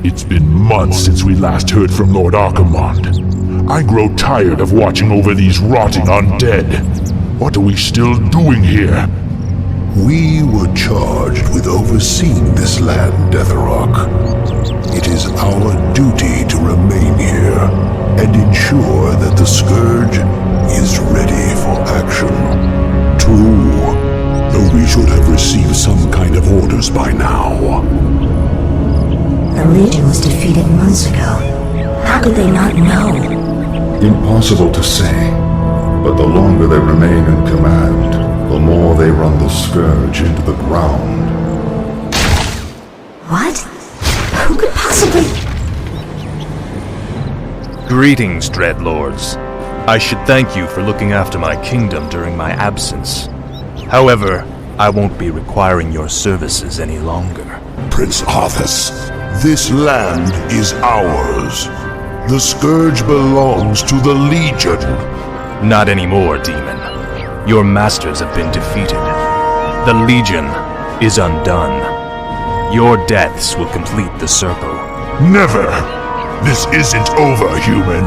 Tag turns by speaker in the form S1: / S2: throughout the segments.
S1: It's been months since we last heard from Lord Archimond. I grow tired of watching over these rotting undead. What are we still doing here?
S2: We were charged with overseeing this land, Deatherrock. It is our duty to remain here and ensure that the Scourge is ready for action. True, though we should have received some kind of orders by now.
S3: The Legion was defeated months ago. How could they not know?
S4: Impossible to say, but the longer they remain in command, the more they run the Scourge into the ground.
S3: What? Who could possibly...
S5: Greetings, Dreadlords. I should thank you for looking after my kingdom during my absence. However, I won't be requiring your services any longer.
S2: Prince Arthas, this land is ours. The Scourge belongs to the Legion.
S5: Not anymore, Demon. Your masters have been defeated. The Legion is undone. Your deaths will complete the circle.
S1: Never! This isn't over, human.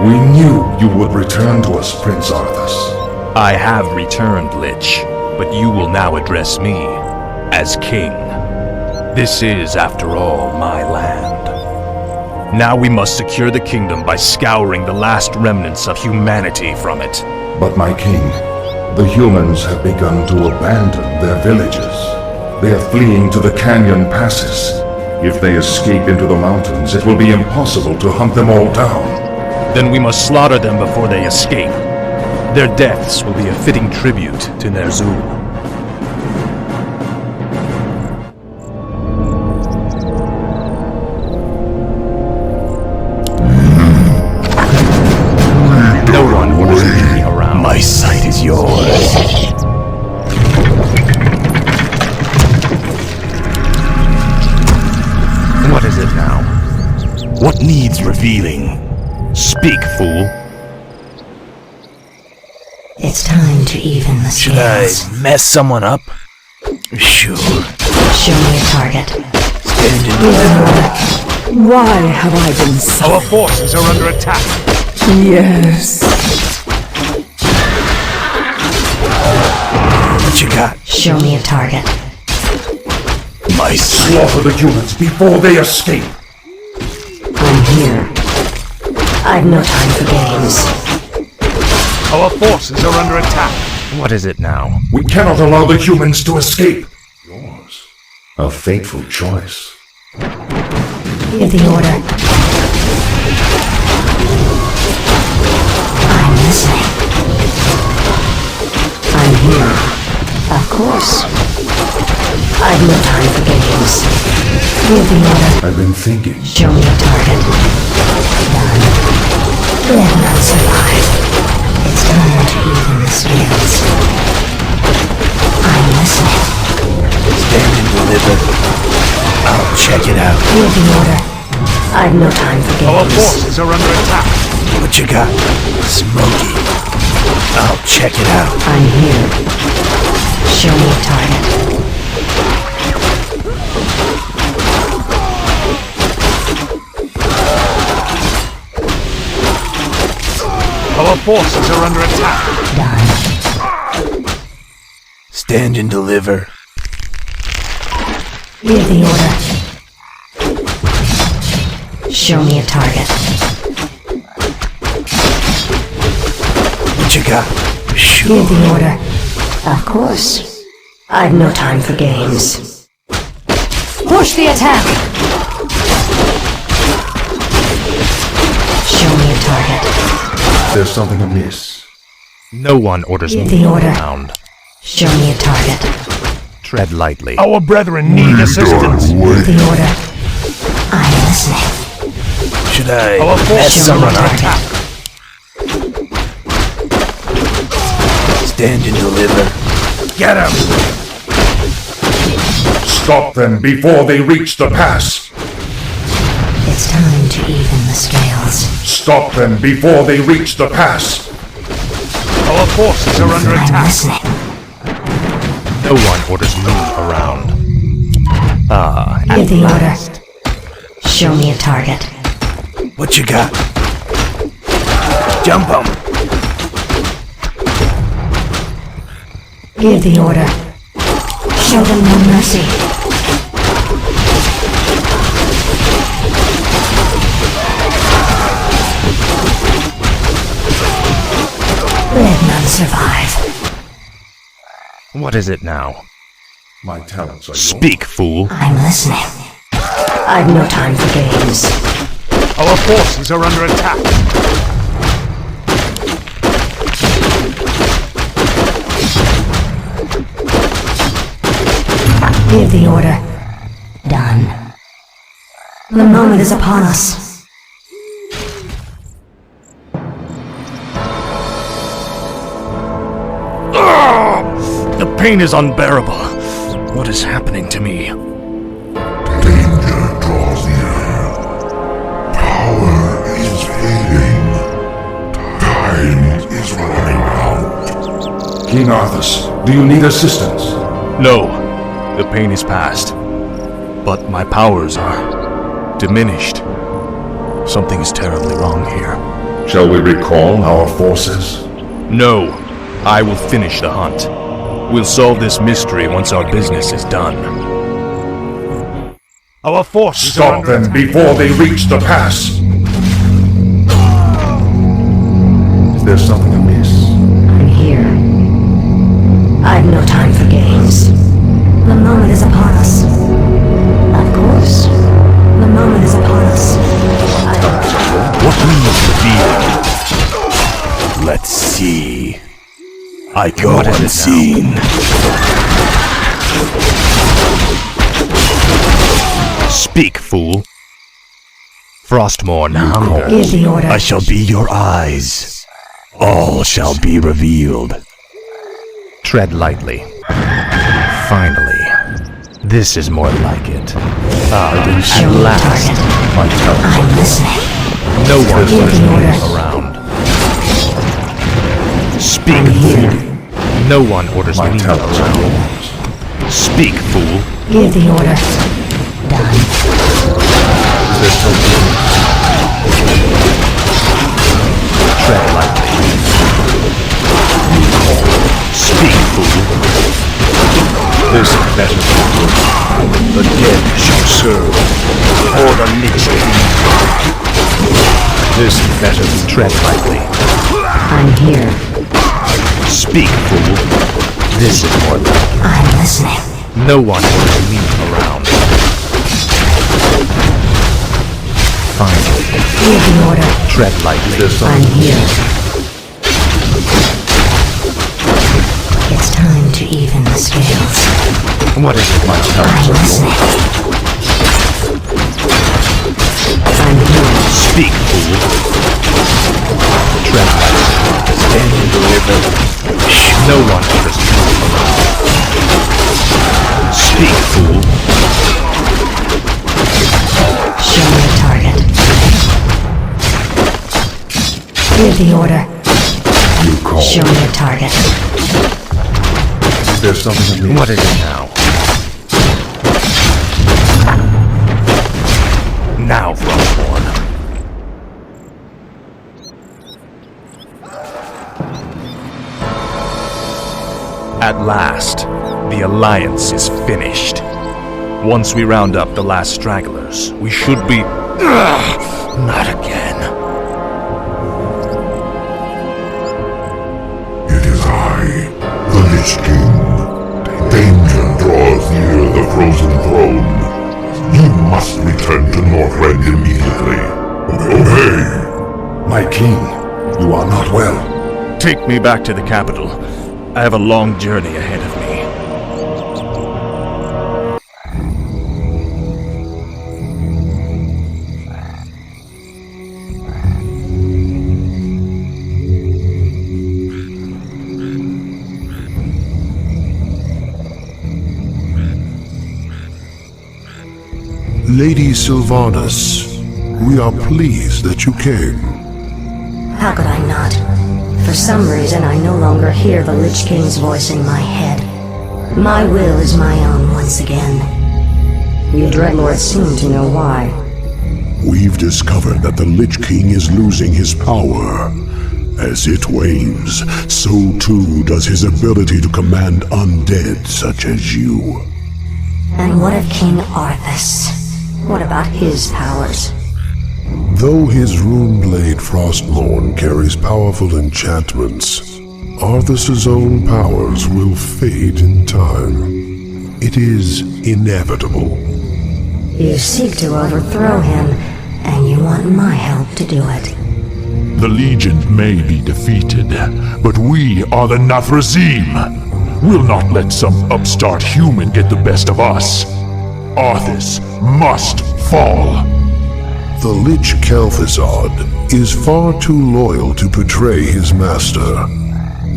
S4: We knew you would return to us, Prince Arthas.
S5: I have returned, Lich, but you will now address me as king. This is, after all, my land. Now we must secure the kingdom by scouring the last remnants of humanity from it.
S4: But my king, the humans have begun to abandon their villages. They are fleeing to the canyon passes. If they escape into the mountains, it will be impossible to hunt them all down.
S5: Then we must slaughter them before they escape. Their deaths will be a fitting tribute to Ner'zhul. No one orders me around.
S6: My sight is yours.
S5: What is it now?
S6: What needs revealing? Speak, fool.
S3: It's time to even the
S6: Should I
S3: scales.
S6: mess someone up? Sure.
S3: Show me a target.
S6: Stand in
S7: Why have I been so...
S5: Our forces are under attack.
S7: Yes.
S6: what you got.
S3: Show me a target.
S6: My sight.
S4: Slaughter the humans before they escape.
S3: I'm here. I've no time for games.
S5: Our forces are under attack. What is it now?
S4: We cannot allow the humans to escape. Yours. A fateful choice.
S3: Give the order. I'm listening. I'm here. Of course. I've no time for games. Give the order.
S4: I've been thinking.
S3: Show me a target. Done. Let none survive. It's time to even the scales. I'm listening.
S6: Stand and deliver. I'll check it out.
S3: Give the order. I've no time for
S5: Our
S3: games.
S5: forces are under attack.
S6: What you got? Smoky. I'll check it out.
S3: I'm here. Show me a target.
S5: Our forces are under attack.
S3: Done.
S6: Stand and deliver.
S3: Give the order. Show me a target.
S6: What you got? Sure.
S3: Give the order. Of course. I've no time for games. Push the attack! Show me a target.
S4: There's something amiss.
S5: No one orders
S3: Give
S5: me
S3: the order.
S5: around.
S3: Show me a target.
S5: Tread lightly.
S1: Our brethren need assistance.
S3: Give the order. I'm listening.
S6: Should I
S5: Our
S6: mess
S5: forces are
S6: someone
S5: under
S6: up?
S5: attack.
S6: Stand and deliver.
S5: Get him!
S4: Stop them before they reach the pass.
S3: It's time to even the scales.
S4: Stop them before they reach the pass.
S5: Our forces are under
S3: I'm
S5: attack.
S3: listening.
S5: No one orders me around.
S3: Give the order. Show me a target.
S6: What you got? Jump 'em.
S3: Give the order. Show them no mercy. Let none survive.
S5: What is it now?
S4: My talents are
S5: Speak, fool.
S3: I'm listening. I've no time for games.
S5: Our forces are under attack.
S3: Give the order. Done. The moment is upon us.
S5: The pain is unbearable. What is happening to me?
S1: Danger draws near. Power is fading. Time is running out.
S4: King Arthas, do you need assistance?
S5: No, the pain is past. But my powers are diminished. Something is terribly wrong here.
S4: Shall we recall our forces?
S5: No, I will finish the hunt. We'll solve this mystery once our business is done. Our forces are
S4: Stop
S5: under
S4: them before they reach the pass! Is there something amiss?
S3: I'm here. I've no time for games. The moment is upon us. Of course. The moment is upon us.
S6: What needs revealing? Let's see. I go unseen.
S5: Speak, fool. Frostmourne hunger.
S3: Give the order.
S6: I shall be your eyes. All shall be revealed.
S5: Tread lightly. Finally. This is more like it.
S3: Show me a target. I'm listening.
S5: No one
S3: Give
S5: orders
S3: the
S5: me
S3: order.
S5: around. Speak,
S3: I'm here.
S5: fool. No one orders me
S4: talents are
S5: around.
S4: yours.
S5: Speak, fool.
S3: Give the order. Done.
S4: Is there something
S5: Tread lightly. Speak, fool.
S6: This better be. The dead shall serve, or the Lich King. This better be.
S5: Tread lightly.
S3: I'm here.
S5: Speak, fool. This is more like
S3: I'm listening.
S5: no one orders me around. Finally.
S3: Give the order.
S5: Tread lightly.
S3: I'm here. It's time to even the scales.
S5: What is it, my
S3: I'm
S5: talents are
S3: listening.
S5: yours?
S3: I'm here.
S5: Speak, fool. Tread lightly. Stand in the river. No one orders me around. Speak, fool.
S3: Show me a target. Give the order.
S4: you call?
S3: Show me a target.
S4: Is there something amiss?
S5: What is it now? Now, Frostborn. At last, the Alliance is finished. Once we round up the last stragglers, we should be... Not again.
S1: It is I, the Lich King. Danger draws near the frozen throne. You must return to Northrend immediately. Obey!
S4: My king, you are not well.
S5: Take me back to the capital. I have a long journey ahead of me.
S2: Lady Sylvanas, we are pleased that you came.
S3: How could I not? For some reason, I no longer hear the Lich King's voice in my head. My will is my own once again. You Dreadlords seem to know why.
S2: We've discovered that the Lich King is losing his power. As it wanes, so too does his ability to command undead such as you.
S3: And what of King Arthas? What about his powers?
S2: Though his Runeblade Frostmourne carries powerful enchantments, Arthas's own powers will fade in time. It is inevitable.
S3: You seek to overthrow him, and you want my help to do it.
S1: The Legion may be defeated, but we are the Nathrazim. We'll not let some upstart human get the best of us. Arthas must fall.
S2: The Lich Kel'Thuzad is far too loyal to betray his master.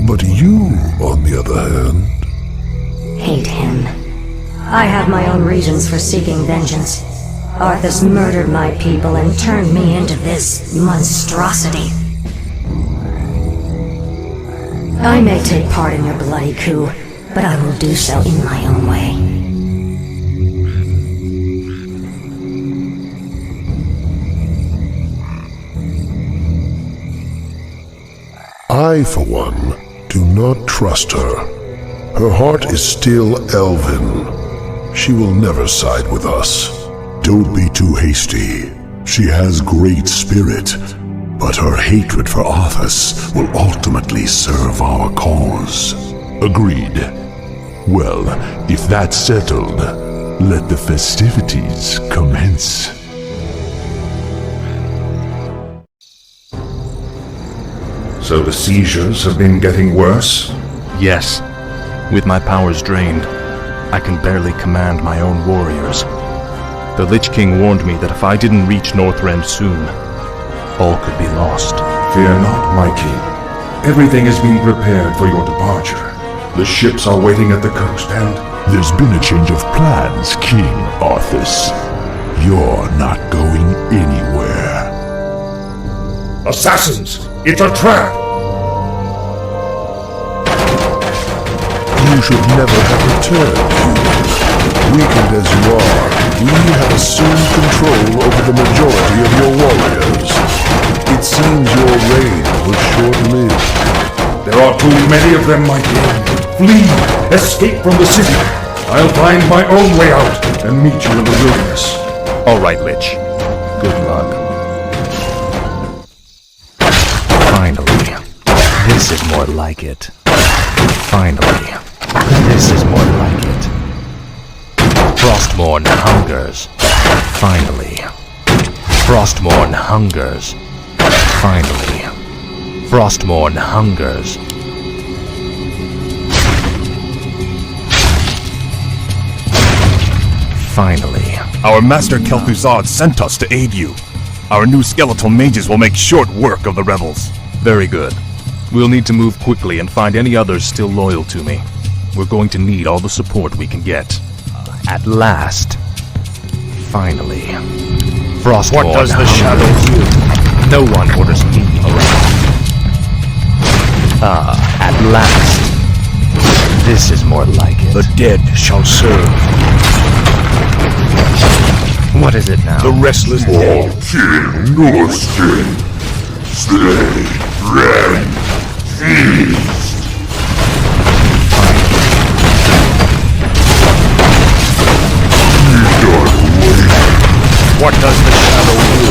S2: But you, on the other hand...
S3: Hate him. I have my own reasons for seeking vengeance. Arthas murdered my people and turned me into this monstrosity. I may take part in your bloody coup, but I will do so in my own way.
S2: I, for one, do not trust her. Her heart is still elven. She will never side with us. Don't be too hasty. She has great spirit, but her hatred for Arthas will ultimately serve our cause.
S1: Agreed. Well, if that's settled, let the festivities commence.
S4: So the seizures have been getting worse?
S5: Yes. With my powers drained, I can barely command my own warriors. The Lich King warned me that if I didn't reach Northrend soon, all could be lost.
S4: Fear not, my king. Everything is being prepared for your departure. The ships are waiting at the coast and...
S1: There's been a change of plans, King Arthas. You're not going anywhere.
S4: Assassins! It's a trap!
S2: You should never have returned, humans. Weakened as you are, we have assumed control over the majority of your warriors. It seems your reign was short-lived.
S4: There are too many of them, my king. Flee! Escape from the city! I'll find my own way out and meet you in the wilderness.
S5: All right, Lich. Good luck. Finally. This is more like it. Finally. This is more like it. Frostmourne hungers. Finally. Frostmourne hungers. Finally. Frostmourne hungers. Finally.
S8: Our Master Kel'Thuzad sent us to aid you. Our new skeletal mages will make short work of the rebels.
S5: Very good. We'll need to move quickly and find any others still loyal to me. We're going to need all the support we can get. At last. Finally. Frostmourne.
S8: What does the shadow do?
S5: No one orders me around. At last. This is more like it.
S6: The dead shall serve.
S5: What is it now?
S6: The restless dead.
S1: King Norskin. Stay, ready, feast.
S8: What does the shadow do?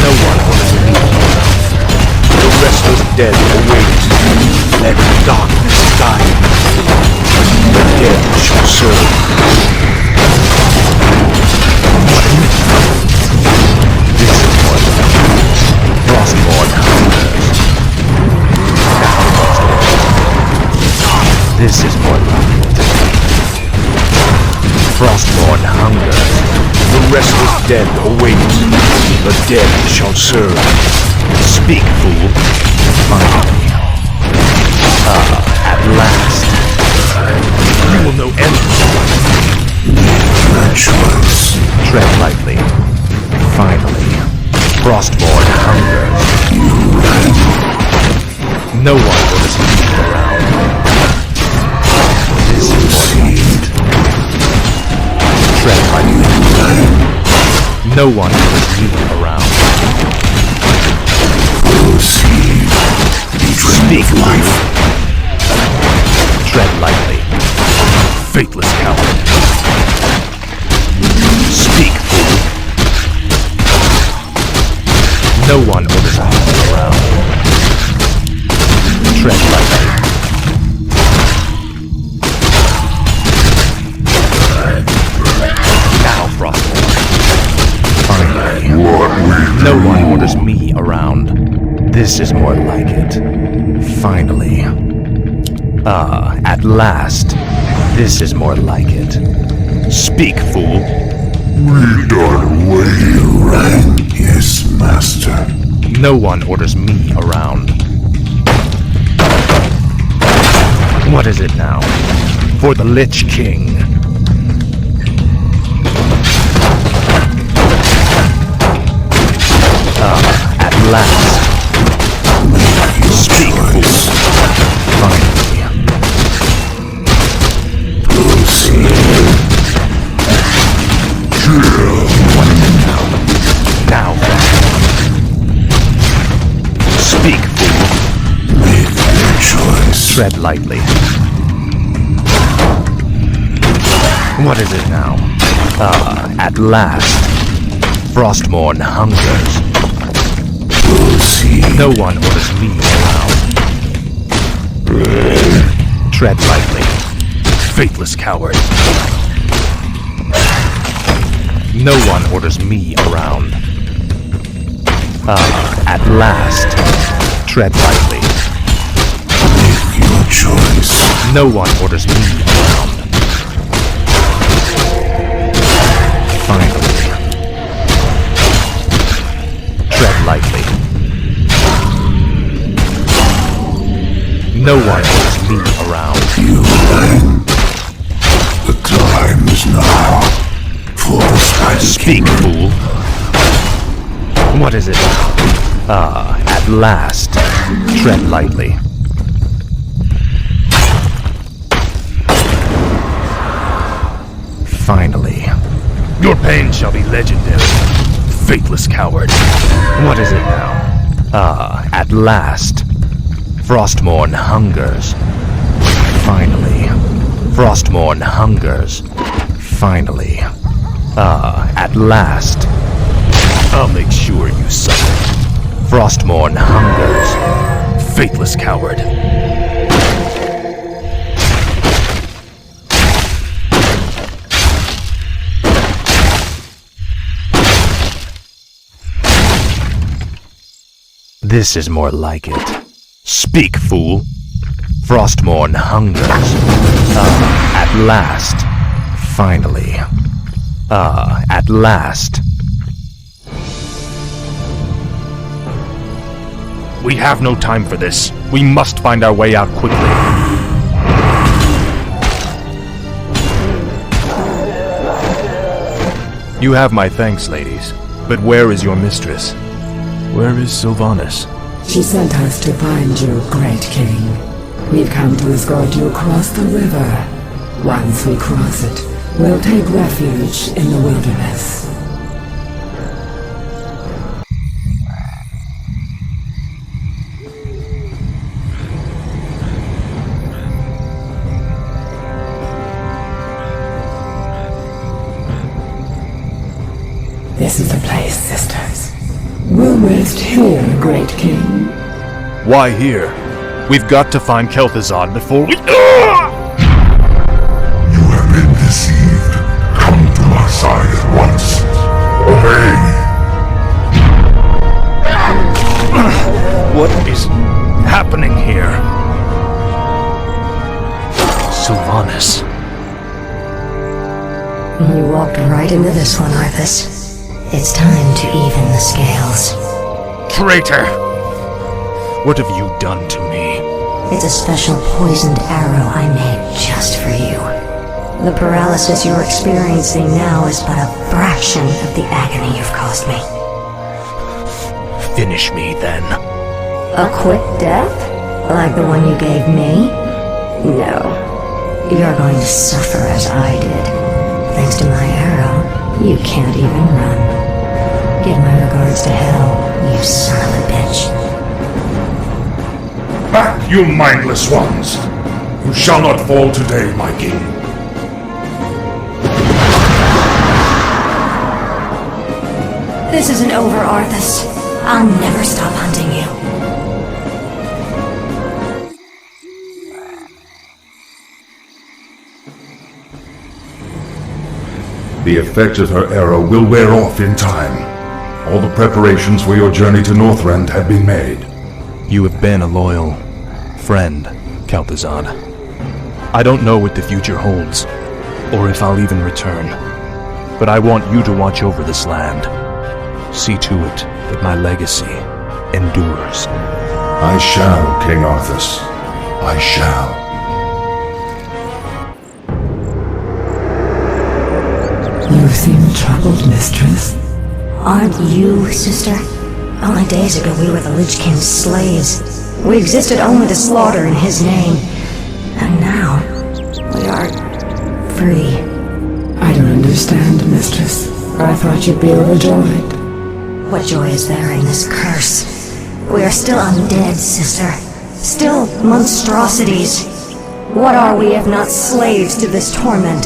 S5: No one orders me around.
S6: The restless dead await. Let darkness guide. The dead shall serve.
S5: This is more like it. Frostmourne hungers. This is more like it. Frostmourne hungers.
S6: The restless dead await. The dead shall serve.
S5: Speak, fool. Finally. At last.
S8: You will know everything.
S2: Matchless.
S5: Tread lightly. Finally. Frostmourne hungers. No one orders me around. This is more Tread lightly. No one orders me around.
S2: Proceed.
S5: Speak life. Tread lightly. Faithless coward. Speak, fool. No one orders me around. Tread lightly. Now, Frostborn. Finally. No one orders me around. This is more like it. Finally. At last. This is more like it. Speak, fool.
S2: We don't wait, right? Yes, master.
S5: No one orders me around. What is it now? For the Lich King. At last. Speak, fool. Finally. What is it now? Now. Speak, fool.
S2: Make your choice.
S5: Tread lightly. What is it now? At last. Frostmourne hungers.
S2: Proceed.
S5: No one orders me around. Tread lightly. Faithless coward. No one orders me around. At last. Tread lightly.
S2: Make your choice.
S5: No one orders me around. Finally. Tread lightly. No one orders me around.
S2: You win. The time is now for the Spider
S5: Speak, fool. What is it now? At last. Tread lightly. Finally. Your pain shall be legendary. Faithless coward. What is it now? At last. Frostmourne hungers. Finally. Frostmourne hungers. Finally. At last. I'll make sure you suffer. Frostmourne hungers. Faithless coward. This is more like it. Speak, fool. Frostmourne hungers. At last. Finally. At last. We have no time for this. We must find our way out quickly. You have my thanks, ladies. But where is your mistress? Where is Sylvanas?
S7: She sent us to find you, great king. We've come to escort you across the river. Once we cross it, we'll take refuge in the wilderness. This is the place, sisters. We'll rest here, great king.
S5: Why here? We've got to find Kel'Thuzad before we...
S1: You have been deceived. Come to my side at once. Obey.
S5: What is happening here? Sylvanas.
S3: You walked right into this one, Arthas. It's time to even the scales.
S5: Traitor! What have you done to me?
S3: It's a special poisoned arrow I made just for you. The paralysis you're experiencing now is but a fraction of the agony you've caused me.
S5: Finish me, then.
S3: A quick death? Like the one you gave me? No. You're going to suffer as I did. Thanks to my arrow, you can't even run. Give my regards to hell, you son of a bitch.
S4: Back, you mindless ones! You shall not fall today, my king.
S3: This isn't over, Arthas. I'll never stop hunting you.
S4: The effect of her arrow will wear off in time. All the preparations for your journey to Northrend have been made.
S5: You have been a loyal friend, Kel'Thuzad. I don't know what the future holds, or if I'll even return. But I want you to watch over this land. See to it that my legacy endures.
S4: I shall, King Arthas. I shall.
S7: You seem troubled, mistress.
S3: Aren't you, sister? Only days ago we were the Lich King's slaves. We existed only to slaughter in his name. And now, we are free.
S7: I don't understand, mistress. I thought you'd be overjoyed.
S3: What joy is there in this curse? We are still undead, sister. Still monstrosities. What are we if not slaves to this torment?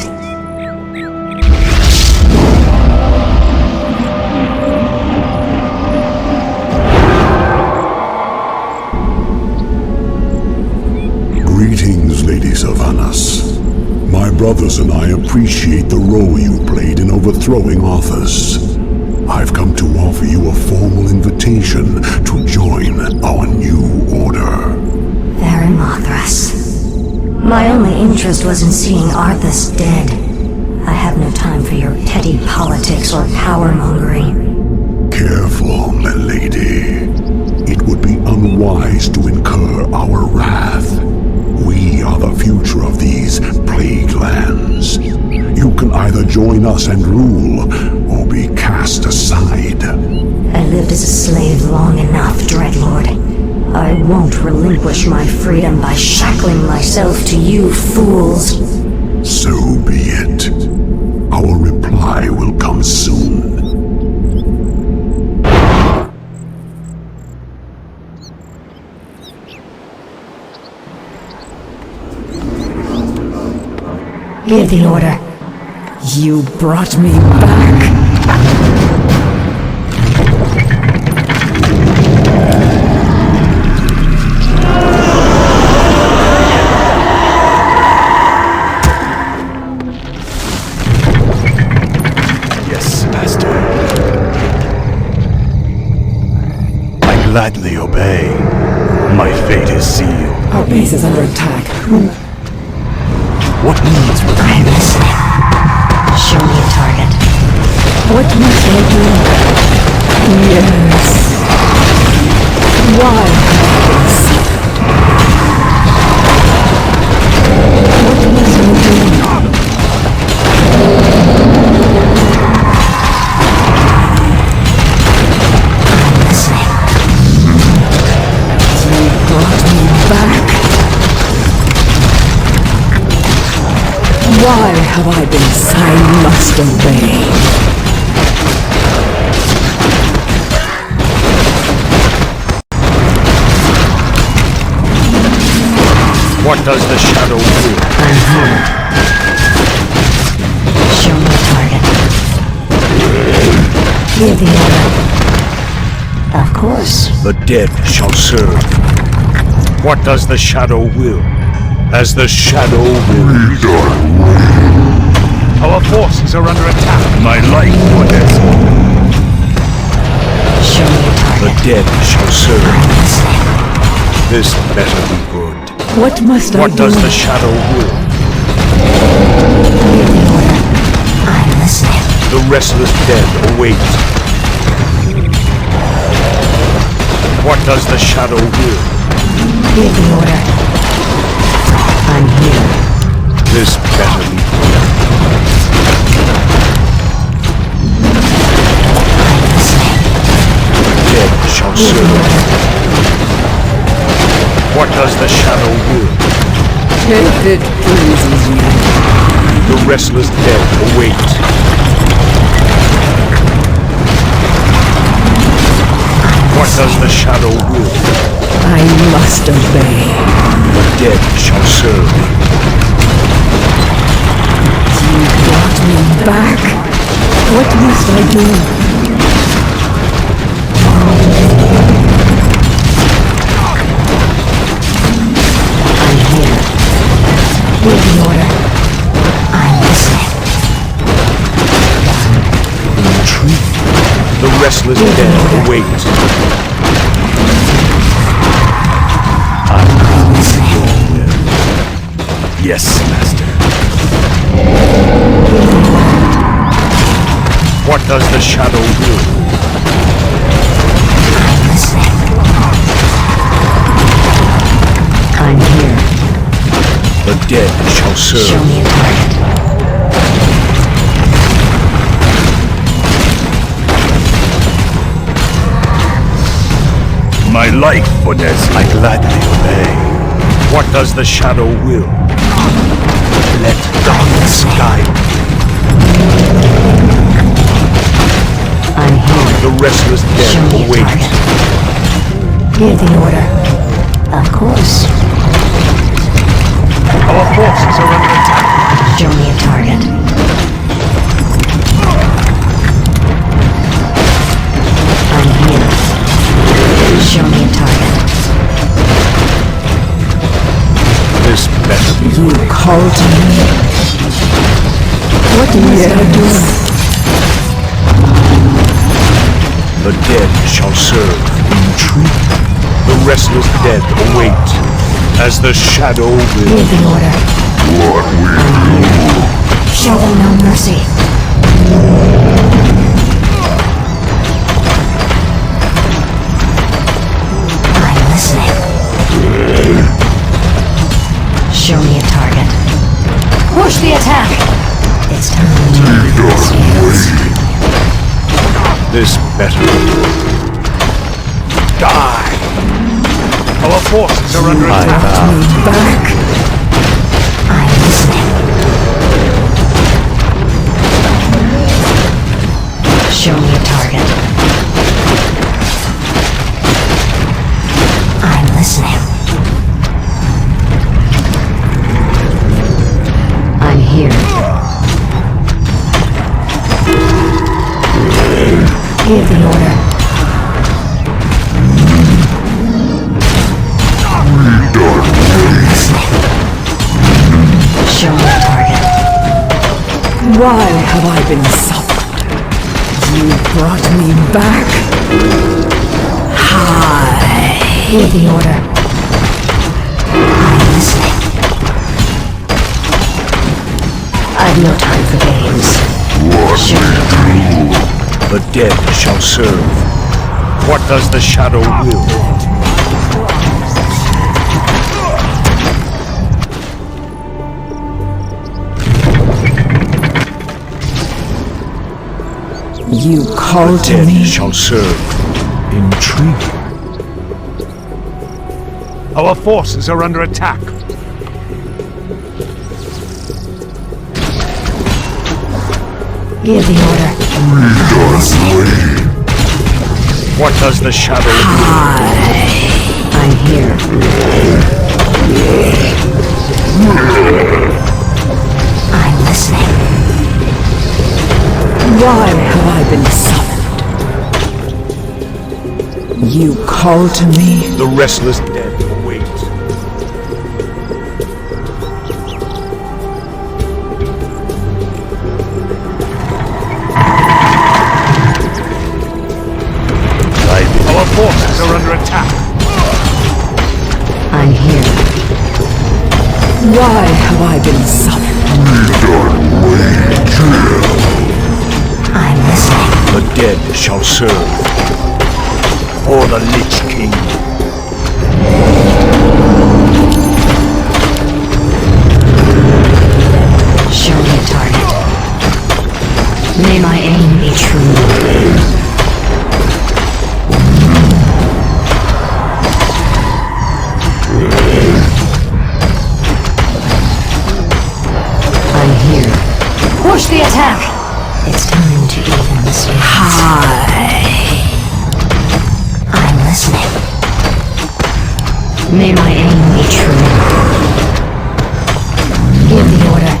S2: Greetings, Lady Sylvanas. My brothers and I appreciate the role you played in overthrowing Arthas. I've come to offer you a formal invitation to join our new order.
S3: Very Mothras. My only interest was in seeing Arthas dead. I have no time for your petty politics or power-mongering.
S2: Careful, my lady. It would be unwise to incur our wrath. We are the future of these plague lands. You can either join us and rule, or be cast aside.
S3: I lived as a slave long enough, Dreadlord. I won't relinquish my freedom by shackling myself to you fools.
S2: So be it. Our reply will come soon.
S3: Give the order.
S7: You brought me back.
S6: Yes, Master. I gladly obey. My fate is sealed.
S7: Our base is under attack.
S6: What needs repairs?
S3: Show me a target.
S7: What must I do? Yes. Why this? What must I do?
S3: I'm listening.
S7: You brought me back. Why have I been I must obey?
S6: What does the shadow do?
S3: I'm here. Show me a target. Give the order. Of course.
S6: The dead shall serve. What does the shadow will? As the shadow will. Our forces are under attack. My life for this.
S3: Show me a
S6: The
S3: target.
S6: dead shall serve.
S3: I'm listening.
S6: This better be good.
S7: What must I
S6: What
S7: do?
S6: does the shadow will?
S3: Give the order. I'm listening.
S6: The restless dead await. What does the shadow will?
S3: Give the order. I'm here.
S6: This better be good.
S3: I'm listening.
S6: The dead shall
S3: Give the
S6: serve.
S3: order.
S6: What does the shadow will?
S7: If it pleases you.
S6: The restless dead await. What does the shadow will?
S7: I must obey.
S6: The dead shall serve.
S7: You brought me back. What must I do? I'm here. With the order. I'm listening.
S6: Retreat. The restless dead await.
S7: I'm listening.
S6: Yes, Master. What does the shadow will?
S7: I'm listening. I'm here.
S6: The dead shall serve.
S7: Show me a target.
S6: My life, Bonez, I gladly obey. What does the shadow will? Let darkness guide me.
S7: I'm here.
S6: The restless
S7: Show
S6: dead
S7: me a
S6: await.
S7: target. Give the order. Of course.
S6: Our forces are under attack.
S7: Show me a target. I'm here. Show me a target.
S6: This better be.
S7: You called to me. What must I do?
S6: The dead shall serve. Retreat. The restless dead await. As the shadow will.
S7: Give the order. Show them no mercy. I'm listening. Show me a target. Push the attack. It's time to scales.
S6: This better be. Die! Our forces are under attack.
S7: Back. I'm listening. Show me a target. I'm listening. I'm here. Give the order. Show me a target. Why have I been summoned? You brought me back. Hi. Give the order. I'm listening. I've no time for games. Show me a target.
S6: The dead shall serve. What does the shadow will?
S7: You called to
S6: Dead
S7: me.
S6: shall serve. Intriguing. Our forces are under attack.
S7: Give the order.
S6: What does the shadow will?
S7: I'm here. I'm listening. Why have I been summoned? You called to me.
S6: The restless dead await. Our forces are under attack.
S7: I'm here. Why have I been summoned? I'm listening.
S6: The dead shall serve. For the Lich King.
S3: Show me a target. May my aim be true. I'm here. Push the attack! It's time to even the stakes. Hi. I'm listening. May my aim be true. Give the order.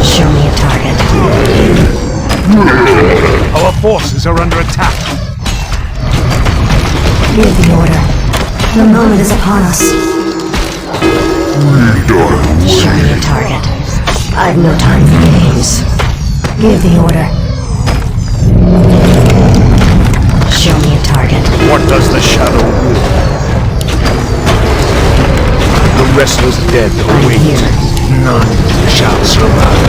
S3: Show me a target.
S6: Our forces are under attack.
S3: Give the order. The moment is upon us. Show me a target. I've no time for games. Give the order. Show me a target.
S6: What does the shadow will? The restless dead await.
S3: here.
S6: None shall survive.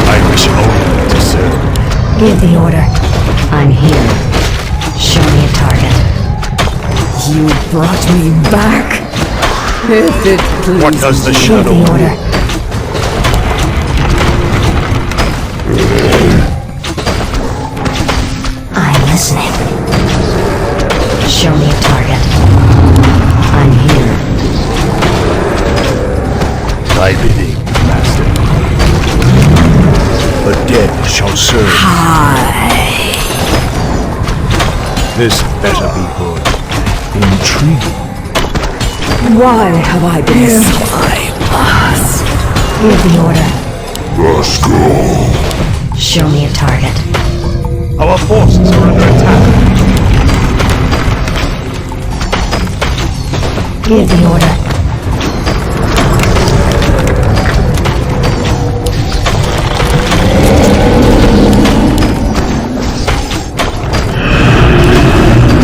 S6: I wish only to serve.
S3: Give the order. I'm here. Show me a target.
S7: You brought me back. If it pleases
S6: What does the
S3: Give
S6: shadow
S3: the
S6: will?
S3: order. I'm listening. Show me a target. I'm here.
S6: Thy bidding, master. The dead shall serve. This better be good. Intriguing.
S7: Why have I been so
S3: Give the order.
S1: Let's go.
S3: Show me a target.
S6: Our forces are under attack.
S3: Give the order.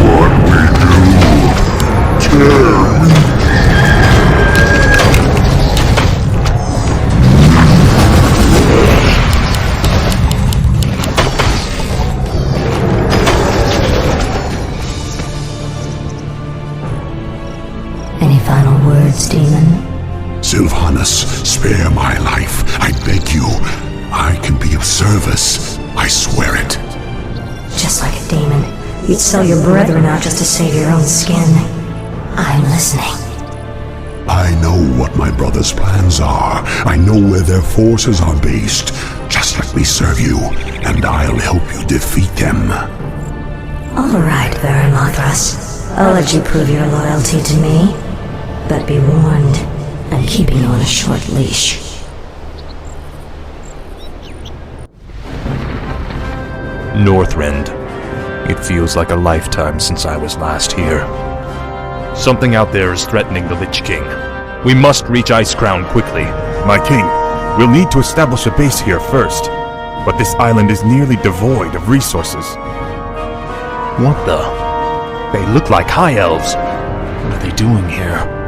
S1: What we do? Tear me.
S3: Any final words, demon?
S2: Sylvanas, spare my life. I beg you. I can be of service. I swear it.
S3: Just like a demon, you'd sell your brethren out just to save your own skin. I'm listening.
S2: I know what my brother's plans are. I know where their forces are based. Just let me serve you, and I'll help you defeat them.
S3: All right, Baron Lothros. I'll let you prove your loyalty to me. But be warned, I'm keeping you on a short leash.
S5: Northrend. It feels like a lifetime since I was last here. Something out there is threatening the Lich King. We must reach Ice Crown quickly.
S8: My king, we'll need to establish a base here first. But this island is nearly devoid of resources.
S5: What the? They look like High Elves. What are they doing here?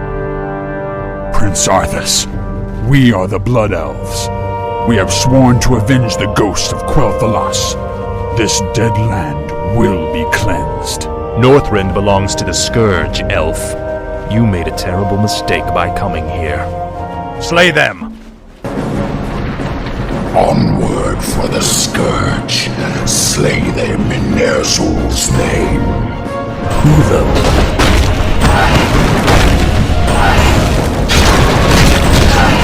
S9: Prince Arthas, we are the Blood Elves. We have sworn to avenge the ghost of Quel'Thalas. This dead land will be cleansed.
S5: Northrend belongs to the Scourge, Elf. You made a terrible mistake by coming here. Slay them!
S1: Onward for the Scourge. Slay them in Ner'zhul's name.
S5: Who the...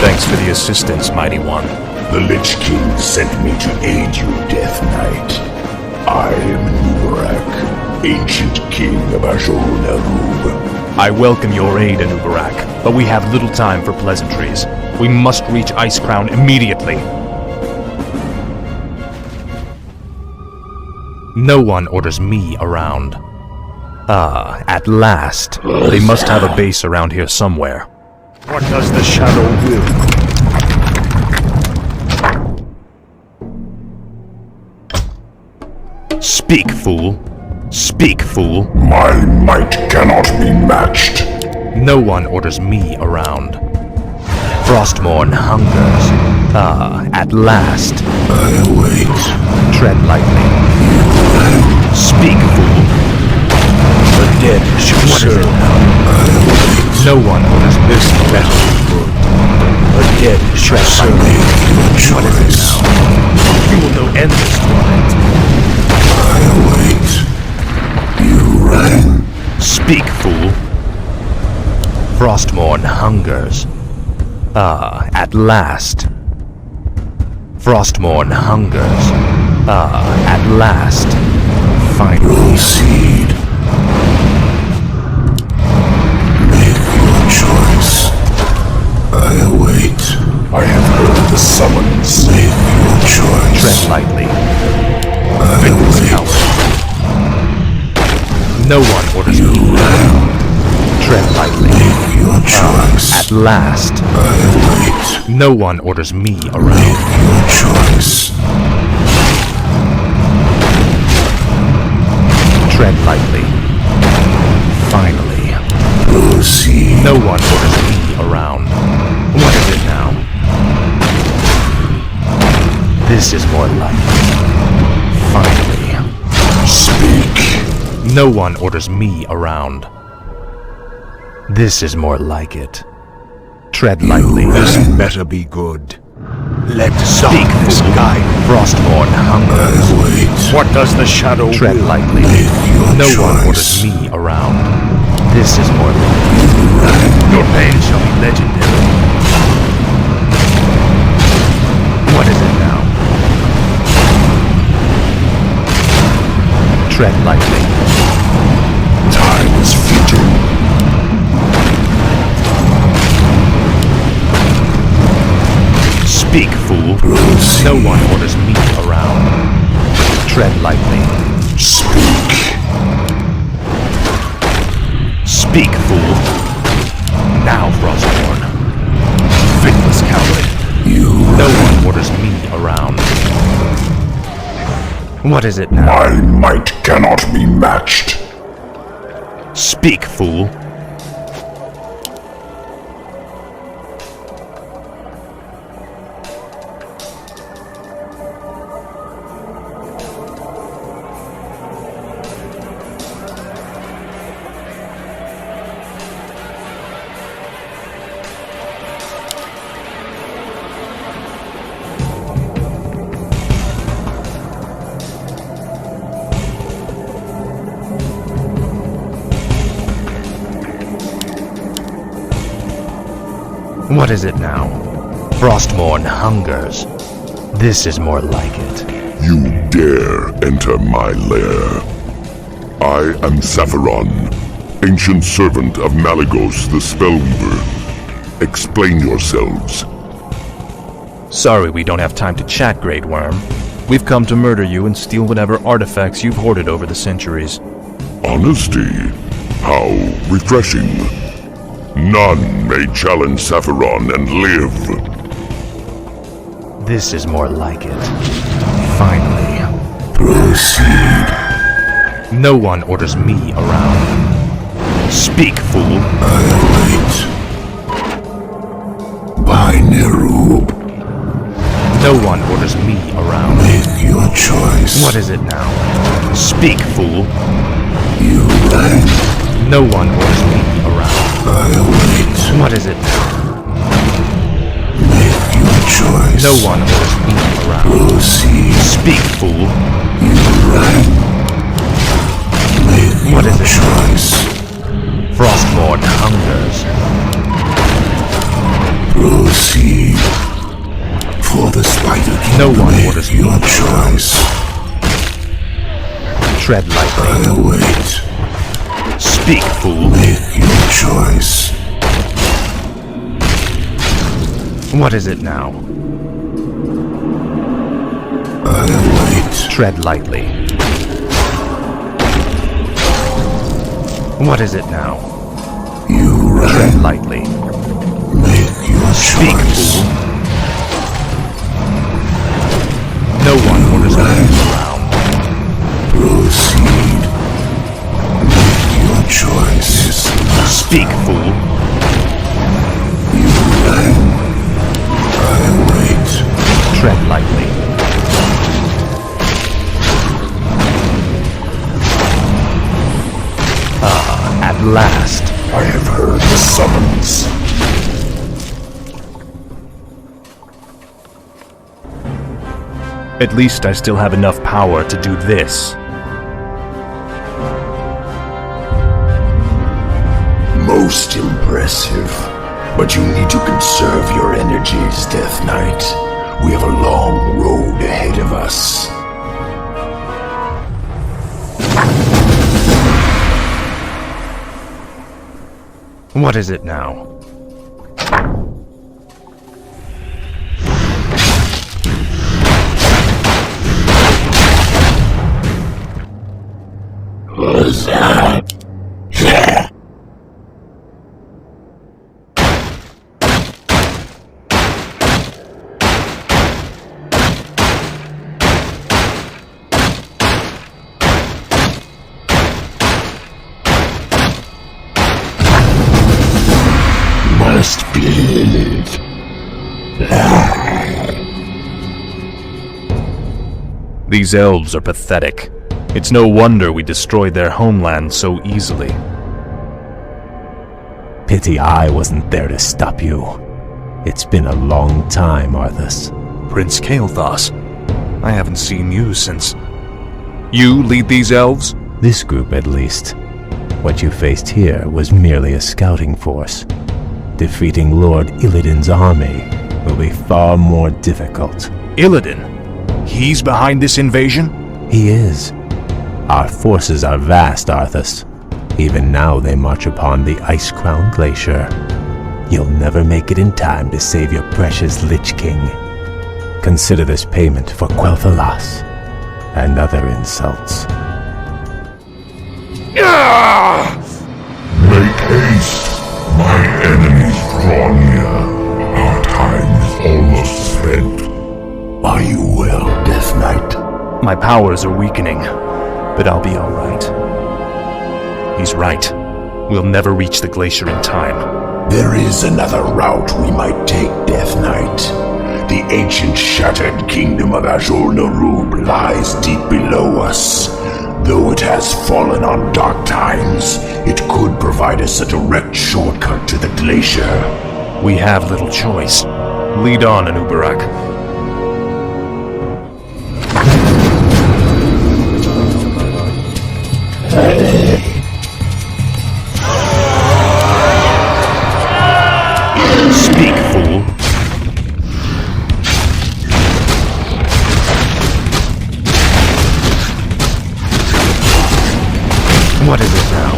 S5: Thanks for the assistance, Mighty One.
S1: The Lich King sent me to aid you, Death Knight. I am Nubarak, ancient king of Azul-Nerub.
S5: I welcome your aid, Anubarak, but we have little time for pleasantries. We must reach Ice Crown immediately. No one orders me around. Ah, at last. They must have a base around here somewhere.
S6: What does the shadow will?
S5: Speak, fool. Speak, fool.
S1: My might cannot be matched.
S5: No one orders me around. Frostmourne hungers. Ah, at last.
S2: I wait.
S5: Tread lightly. Speak, fool.
S6: The dead shall serve.
S5: No one orders
S6: This better be good. The dead shall serve. What is it now? You will know endless twilight.
S2: I wait. You rang.
S5: Speak, fool. Frostmourne hungers. Ah, at last. Frostmourne hungers. Ah, at last. Finally.
S2: Proceed. Make your choice. I await.
S1: I have heard the summons.
S2: Make your choice.
S5: Tread lightly.
S2: I
S5: Fitness
S2: await.
S5: coward. No one orders me. Tread lightly.
S2: Make your choice.
S5: At last.
S2: I await.
S5: No one orders me around.
S2: Make your choice.
S5: Tread lightly. Finally.
S2: Proceed.
S5: No one orders me around. What is it now? This is more like it. Finally.
S2: Speak.
S5: No one orders me around. This is more like it. Tread lightly.
S6: This better be good. Let
S5: Speak,
S6: darkness
S5: fool.
S6: guide.
S5: Frostmourne
S2: I
S5: hungers.
S2: await.
S6: What does the shadow
S5: Tread
S6: will?
S5: lightly.
S2: Make your
S5: No
S2: choice.
S5: one orders me around. This is more like it. Your pain shall be legendary. What is it now? Tread lightly.
S1: Time is fleeting.
S5: Speak, fool. No one orders me around. Tread lightly.
S1: Speak.
S5: Speak, fool. Now, Frostborn. Faithless coward. No one orders me around. What is it now?
S1: My might cannot be matched.
S5: Speak, fool. What is it now? Frostmourne hungers. This is more like it.
S1: You dare enter my lair. I am Sapphiron, ancient servant of Malygos the Spellweaver. Explain yourselves.
S5: Sorry we don't have time to chat, Great Worm. We've come to murder you and steal whatever artifacts you've hoarded over the centuries.
S1: Honesty? How refreshing. None may challenge Sapphiron and live.
S5: This is more like it. Finally.
S2: Proceed.
S5: No one orders me around. Speak, fool.
S2: I await. By Neru.
S5: No one orders me around.
S2: Make your choice.
S5: What is it now? Speak, fool.
S2: You land.
S5: No one orders me around.
S2: I await.
S5: What is it now?
S2: Make your choice.
S5: No one orders me around.
S2: Proceed.
S5: Speak, fool.
S2: You land. Make
S5: What
S2: your
S5: is it?
S2: choice.
S5: Frostmourne hungers.
S2: Proceed. For the Spider King.
S5: No one
S2: Make
S5: orders me
S2: your
S5: around.
S2: choice.
S5: Tread lightly.
S2: I await.
S5: Speak, fool.
S2: Make your choice.
S5: What is it now?
S2: I await.
S5: Tread lightly. What is it now?
S2: You
S5: Tread
S2: ran.
S5: lightly.
S2: Make your
S5: Speak,
S2: choice.
S5: fool. No one orders me around.
S2: Proceed. Make your choice.
S5: Speak, fool.
S2: You ran. I await.
S5: Tread lightly. Ah, at last.
S1: I have heard the summons.
S5: At least I still have enough power to do this.
S2: Most impressive. But you need to conserve your energies, Death Knight. We have a long road ahead of us.
S5: What is it now?
S2: Must build.
S5: These elves are pathetic. It's no wonder we destroyed their homeland so easily.
S10: Pity I wasn't there to stop you. It's been a long time, Arthas.
S5: Prince Kael'thas, I haven't seen you since... You lead these elves?
S10: This group, at least. What you faced here was merely a scouting force. Defeating Lord Illidan's army will be far more difficult.
S5: Illidan? He's behind this invasion?
S10: He is. Our forces are vast, Arthas. Even now they march upon the Ice-Crowned Glacier. You'll never make it in time to save your precious Lich King. Consider this payment for Quel'Thalas and other insults.
S1: Make haste! My enemies draw near. Our time is almost spent.
S2: Are you well, Death Knight?
S5: My powers are weakening, but I'll be alright. He's right. We'll never reach the glacier in time.
S2: There is another route we might take, Death Knight. The ancient shattered kingdom of Azul-Nerub lies deep below us. Though it has fallen on dark times, it could provide us a direct shortcut to the glacier.
S5: We have little choice. Lead on, Anubarak. Speak, fool. What is it now?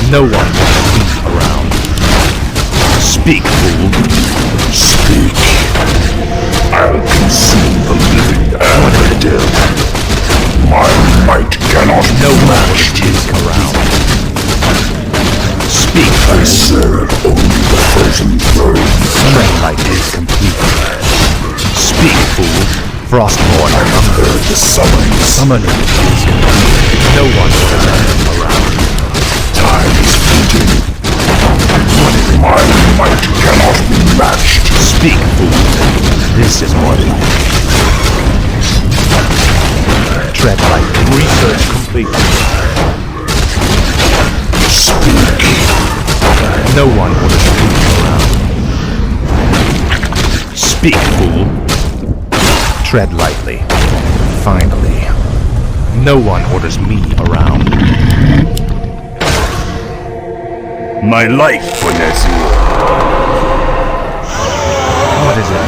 S5: No one wants me around. Speak, fool.
S2: Speak. I'll consume the living and the dead. My might cannot be matched.
S5: Around. Speak,
S2: I serve only the frozen throne.
S5: Summoning light is complete. Speak, fool. Frostborn,
S2: I have heard the summons.
S5: Summoning is complete. No one will around.
S2: Time is fleeting. My might cannot be matched.
S5: Speak, fool. This is more than tread lightly. Research complete.
S2: Speak.
S5: No one will speak around. Speak, fool. Tread lightly. Finally. No one orders me around.
S6: My life for Nazir.
S5: What is it?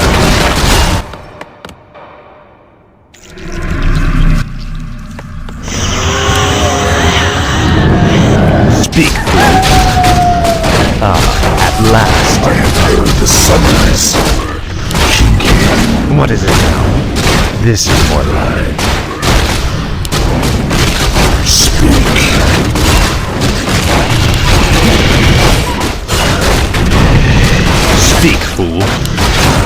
S5: Speak, fool. At last.
S2: I have heard the summons.
S5: What is it now? This is more than
S2: Speak.
S5: Speak, fool.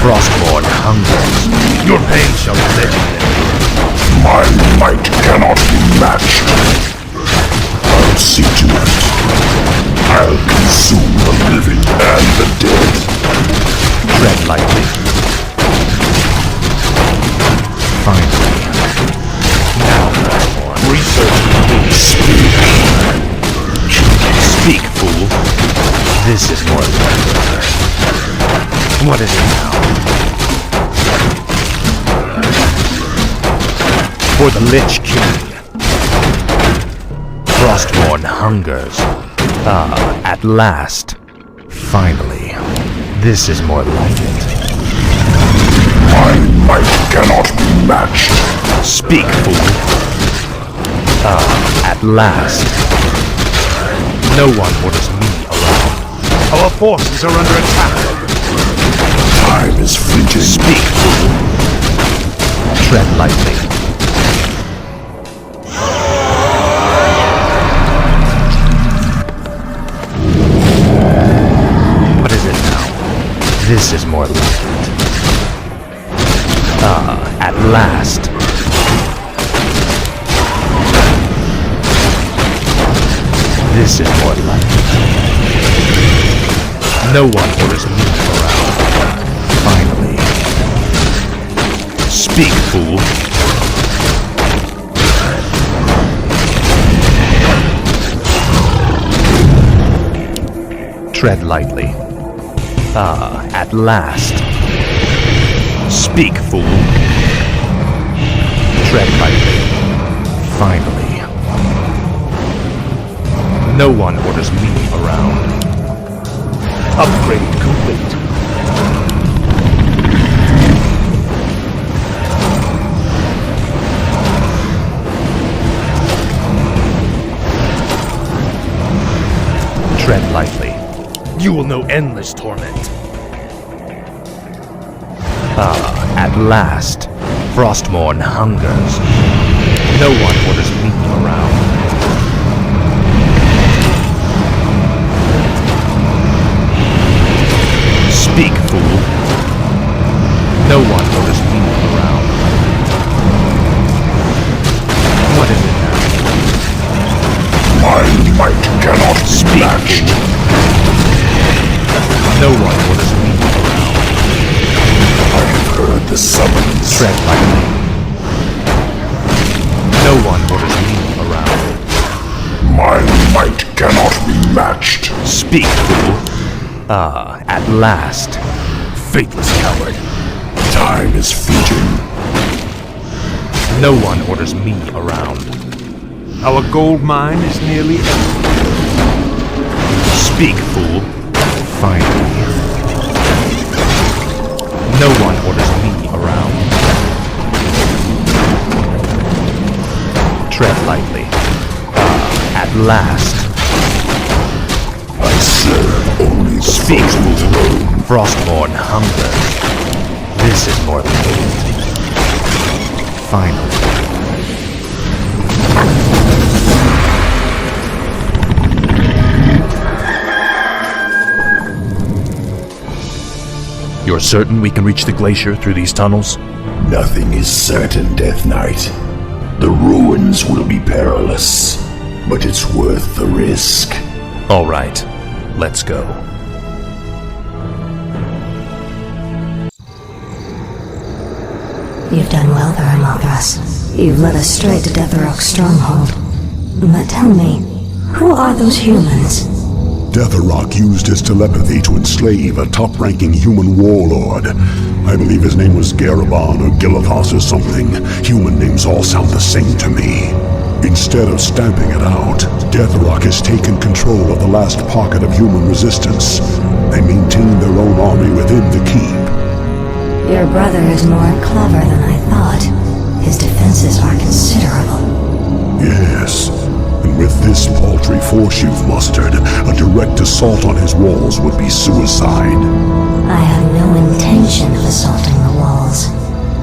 S5: Frostborn hungers. Your pain shall be legendary.
S2: My might cannot be matched. I'll see to it. I'll consume the living and the dead.
S5: Tread lightly. Finally. Now, Frostborn. Research complete. Speak, fool. This is more than what is it now? For the Lich King. Frostborn hungers.
S10: At last. Finally. This is more like it.
S1: My might cannot be matched.
S10: Speak, fool. At last. No one orders me around. Our forces are under attack.
S1: Time is fleeting.
S10: Speak, fool. Tread lightly. What is it now? This is more like it. At last. This is more like it. No one orders me around. Finally. Speak, fool. Tread lightly. At last. Speak, fool. Tread lightly. Finally. No one orders me around. Upgrade complete. Tread lightly. You will know endless torment. At last, Frostmourne hungers. No one orders me around. Speak, fool. No one orders me around. What is it now?
S1: My might cannot
S10: Speak,
S1: match.
S10: fool. No one orders me around.
S1: I have heard the summons.
S10: Tread lightly. No one orders me around.
S1: My might cannot be matched.
S10: Speak, fool. At last. Faithless coward.
S1: Time is fleeting.
S10: No one orders me around. Our gold mine is nearly empty. Speak, fool. Finally. No one orders me around. Tread lightly. At last.
S1: I serve only the
S10: Speak,
S1: frozen
S10: fool.
S1: throne.
S10: Frostmourne hungers. This is more than it. Finally. You're certain we can reach the glacier through these tunnels?
S1: Nothing is certain, Death Knight. The ruins will be perilous, but it's worth the risk.
S10: All right, let's go.
S3: You've done well there, Mothras. You've led us straight to Deathrok's stronghold. But tell me, who are those humans?
S2: Deathrok used his telepathy to enslave a top-ranking human warlord. I believe his name was Garabon or Gilithos or something. Human names all sound the same to me. Instead of stamping it out, Deathrok has taken control of the last pocket of human resistance. They maintain their own army within the keep.
S3: Your brother is more clever than I thought. His defenses are considerable.
S2: Yes, and with this paltry force you've mustered, a direct assault on his walls would be suicide.
S3: I have no intention of assaulting the walls.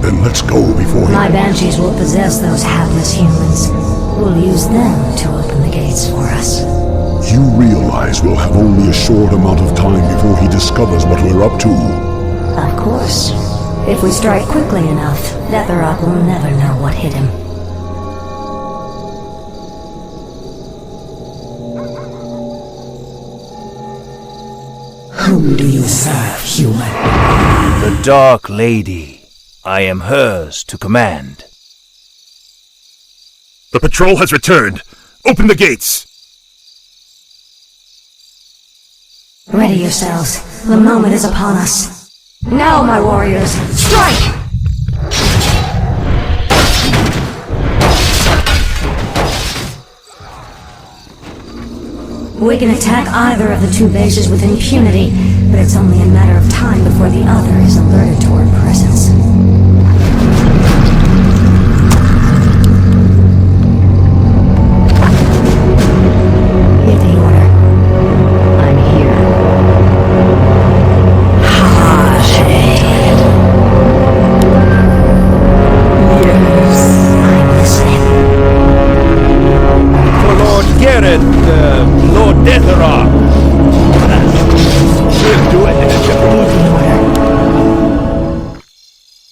S2: Then let's go before he...
S3: My banshees will possess those hapless humans. We'll use them to open the gates for us.
S2: You realize we'll have only a short amount of time before he discovers what we're up to.
S3: Of course. If we strike quickly enough, Deathrok will never know what hit him.
S7: Whom do you serve, human?
S6: The Dark Lady. I am hers to command.
S8: The patrol has returned. Open the gates.
S3: Ready yourselves. The moment is upon us. Now, my warriors, strike! We can attack either of the two bases with impunity, but it's only a matter of time before the other is alerted to our presence. Give the order. I'm here. Yes. I'm listening.
S6: For Lord Garrett, Lord Deathera. We'll do it in a
S3: Give the order.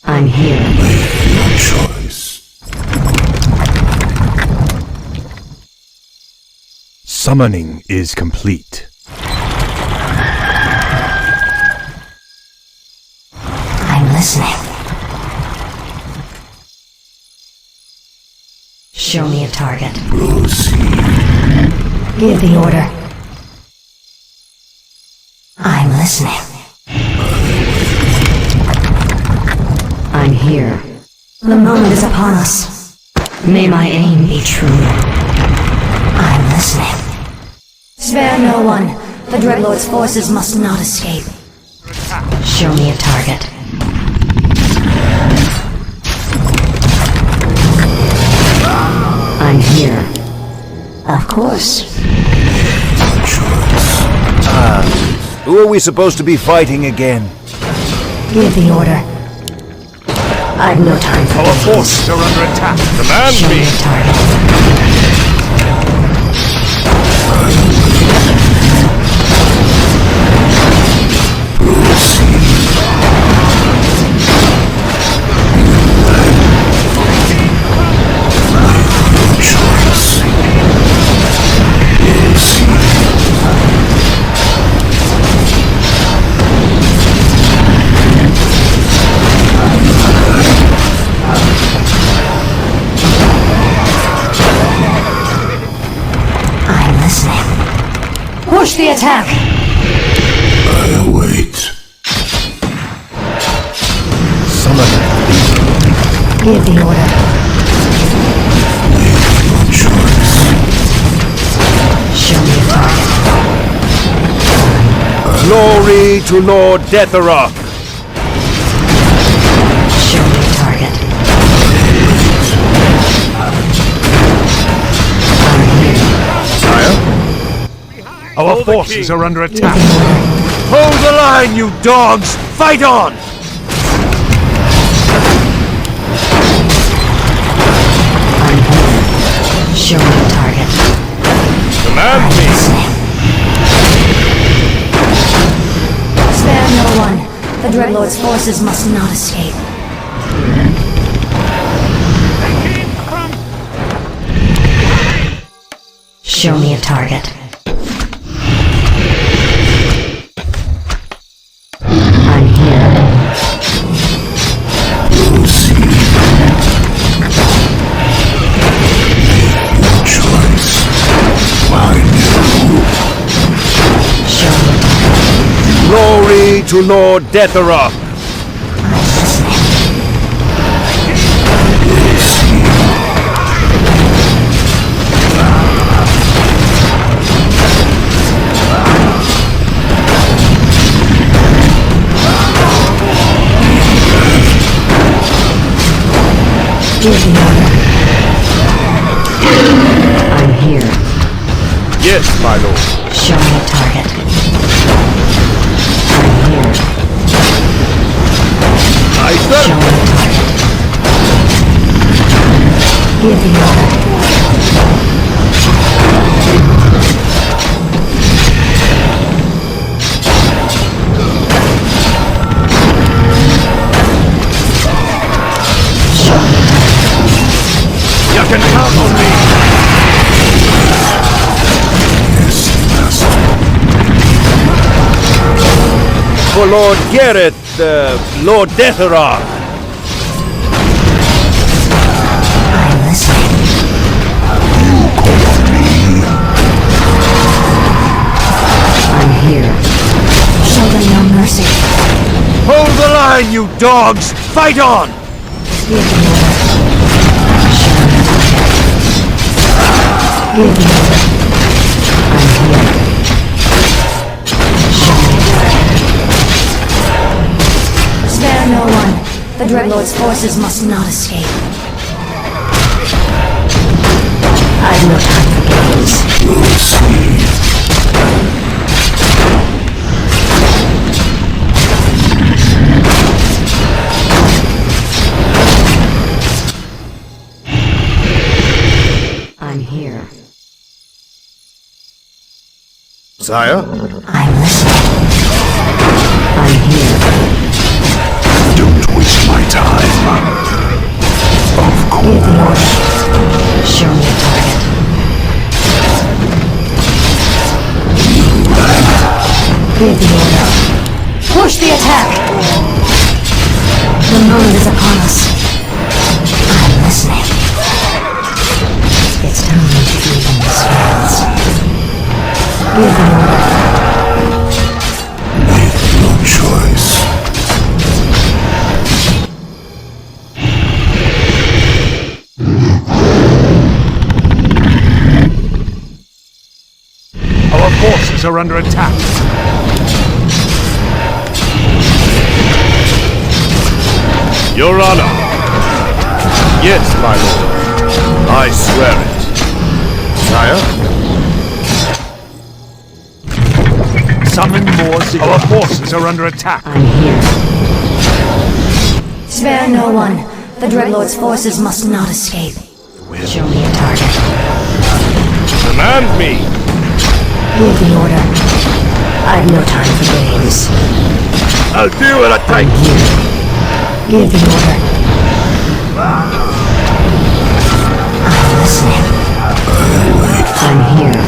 S3: I'm here.
S2: Your choice.
S8: Summoning is complete.
S3: I'm listening. Show me a target.
S2: Proceed.
S3: Give the order. I'm listening. I'm here. The moment is upon us. May my aim be true. I'm listening. Spare no one. The Dreadlord's forces must not escape. Show me a target. I'm here. Of course.
S6: Who are we supposed to be fighting again?
S3: Give the order. I've no time for
S6: Our
S3: games.
S6: forces are under attack. Command
S3: Show me
S6: me!
S3: a target. I'm listening. Push the attack!
S2: I await.
S8: Summoning.
S3: Give the order.
S2: Your choice.
S3: Show me a target.
S6: Glory to Lord Deathera!
S3: Show me a target. I'm here.
S6: Sire? Our forces are under attack. Hold the line, you dogs! Fight on!
S3: I'm here. Show me a target.
S6: Command me!
S3: Spare no one. The Dreadlord's forces must not escape. Show me a target. I'm here.
S2: Proceed. Your choice. I know.
S3: Show me a target.
S6: Glory to Lord Deathera!
S3: I'm listening. Give the order. I'm here.
S6: Yes, my lord.
S3: Show me a target. I'm here.
S6: I
S3: Show
S6: sir.
S3: me a target. Give the order. Show me a target.
S6: You can count on me.
S2: Yes, master.
S6: For Lord Garrett, Lord Deathera!
S3: I'm listening.
S2: You call on me.
S3: I'm here. Show them no mercy.
S6: Hold the line, you dogs! Fight on!
S3: Give the order. Show me a target. Give the order. I'm here. Dreadlord's forces must not escape. I've no time for games.
S2: We'll see.
S3: I'm here.
S6: Sire?
S3: I'm listening. I'm here.
S2: Don't waste my time. Of
S3: Give the
S2: course.
S3: order. Show me a target. Give the order. Push the attack! The moment is upon us. I'm listening. It's time to even the scales. Give the order.
S2: Make your choice.
S6: Our forces are under attack. Your Honor. Yes, my lord. I swear it. Sire? Summon more Ziggurat. Our forces are under attack.
S3: I'm here. Spare no one. The Dreadlord's forces must not escape. Show me a target.
S6: Command me.
S3: Give the order. I've no time for games.
S6: I'll do what it takes.
S3: Give the order. I'm listening. I'm here.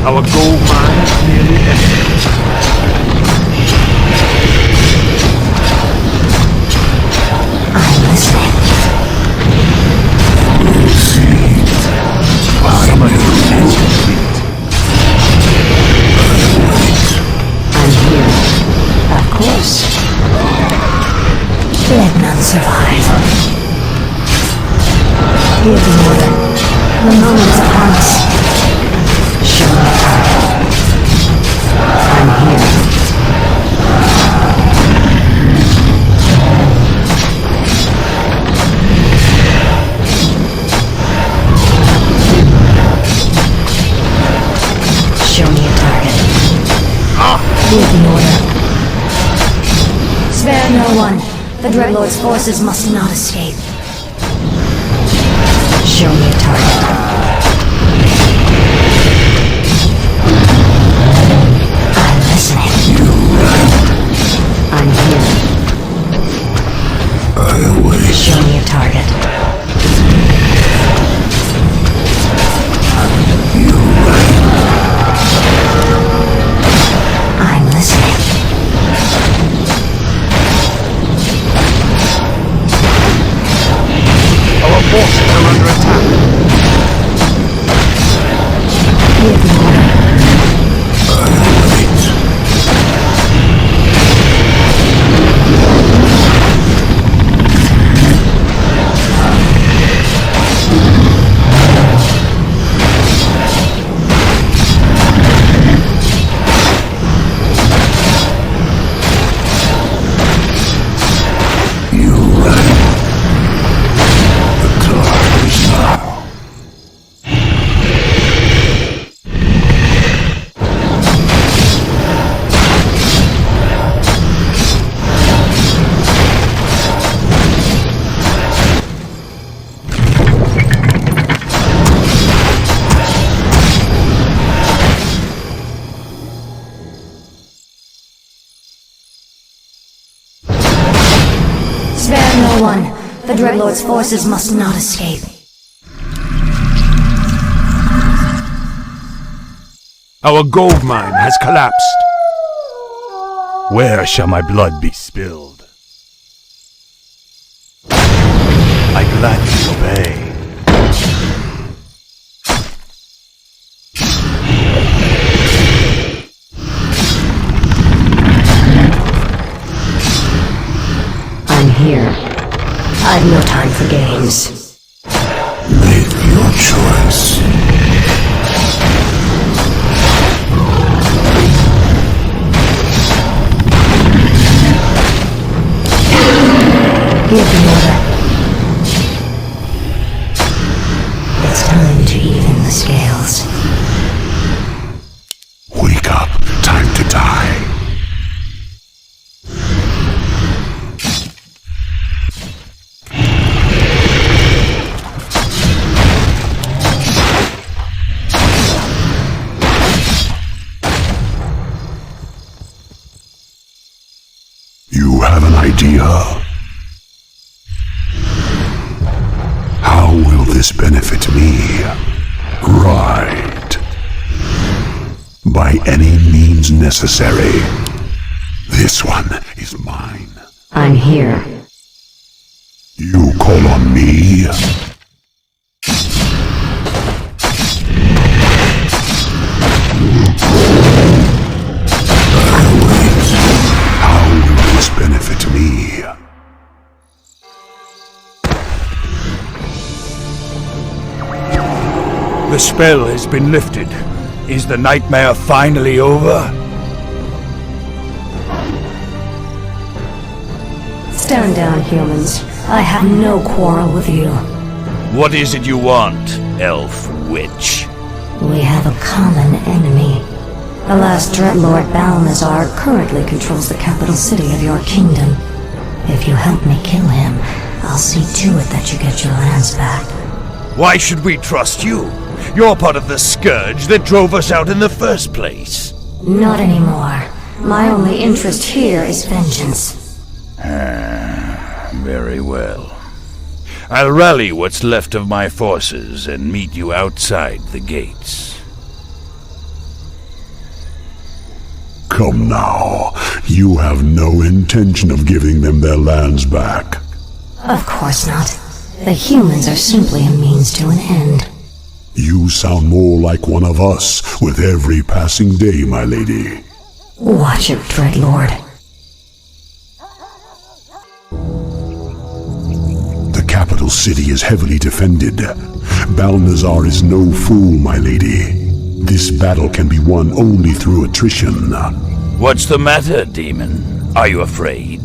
S6: Our gold mine is nearly empty.
S3: I'm listening.
S6: Summon is complete.
S3: I'm here. Of course. Let none survive. Give the order. The moment is upon us. Show me a target. I'm here. Show me a target. Give the order. Spare no one. The Dreadlord's forces must not escape. Show me a target. I'm listening. I'm here.
S2: I await.
S3: Show me a target. I'm listening.
S6: Our forces are under attack.
S3: Give the order. Spare no one. The Dreadlord's forces must not escape.
S6: Our gold mine has collapsed. Where shall my blood be spilled? I gladly obey.
S3: choose.
S2: Make your choice.
S3: Give the order. It's time to even the scales.
S2: Wake up. Time to die. You have an idea? How will this benefit me? Right. By any means necessary. This one is mine.
S3: I'm here.
S2: You call on me? I'll wait. How will this benefit me?
S6: The spell has been lifted. Is the nightmare finally over?
S3: Stand down, humans. I have no quarrel with you.
S6: What is it you want, elf witch?
S3: We have a common enemy. The last Dreadlord Balnazar currently controls the capital city of your kingdom. If you help me kill him, I'll see to it that you get your lands back.
S6: Why should we trust you? You're part of the scourge that drove us out in the first place.
S3: Not anymore. My only interest here is vengeance.
S6: Very well. I'll rally what's left of my forces and meet you outside the gates.
S2: Come now. You have no intention of giving them their lands back.
S3: Of course not. The humans are simply a means to an end.
S2: You sound more like one of us with every passing day, my lady.
S3: Watch it, Dreadlord.
S2: The capital city is heavily defended. Balnazar is no fool, my lady. This battle can be won only through attrition.
S6: What's the matter, demon? Are you afraid?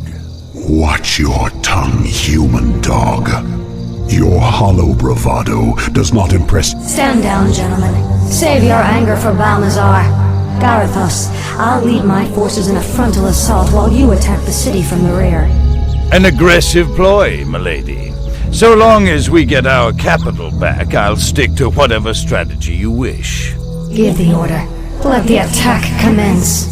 S2: Watch your tongue, human dog. Your hollow bravado does not impress.
S3: Stand down, gentlemen. Save your anger for Balnazar. Garithos, I'll lead my forces in a frontal assault while you attack the city from the rear.
S6: An aggressive ploy, milady. So long as we get our capital back, I'll stick to whatever strategy you wish.
S3: Give the order. Let the attack commence.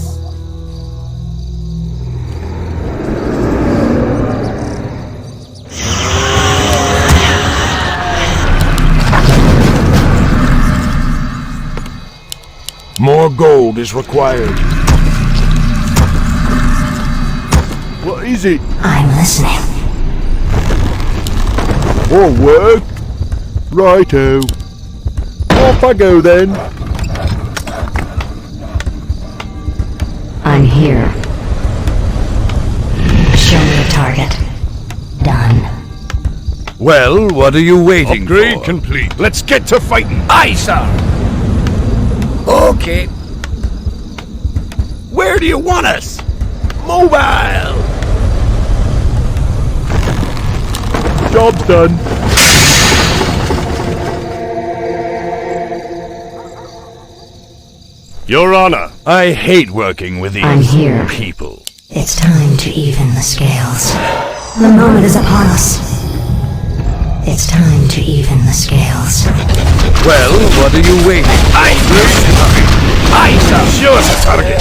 S6: More gold is required. What is it?
S3: I'm listening.
S6: More work? Righto. Off I go then.
S3: I'm here. Show me a target. Done.
S6: Well, what are you waiting for?
S8: Upgrade complete. Let's get to fighting.
S6: Aye, sir. Okay. Where do you want us? Mobile.
S8: Job done. Your Honor.
S6: I hate working with
S3: I'm
S6: these
S3: here.
S6: people.
S3: It's time to even the scales. The moment is upon us. It's time to even the scales.
S6: Well, what are you waiting? Aye, sir.
S8: Show us a target.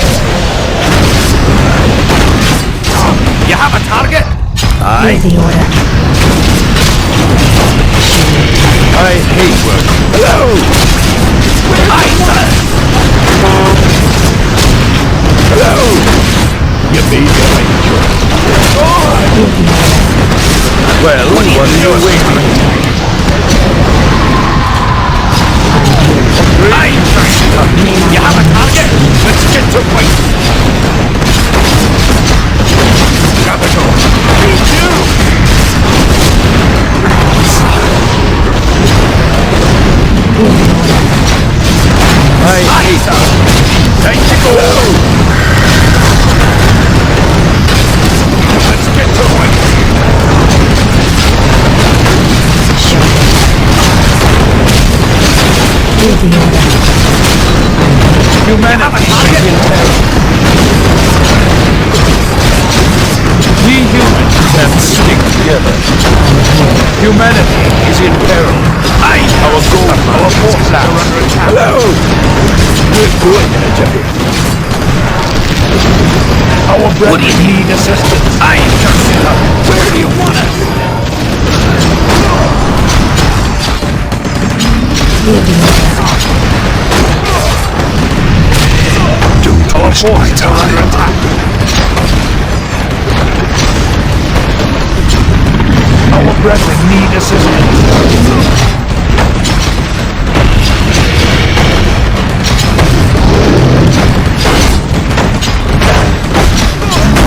S6: You have a target? Aye.
S3: Give the order.
S6: I hate working. Hello. Aye, sir. Hello.
S8: You made the right choice.
S6: Well, what are you waiting? Aye, sir. You have a target? Let's get to fight. Grab it all. Me too. Humanity is in peril. We humans have to stick together. Humanity is in peril. Our goal, our forces are under attack. Hello! We're good, Jeffy. Our brethren need assistance. Where do you want us?
S2: Don't waste my time.
S6: Our brethren need assistance.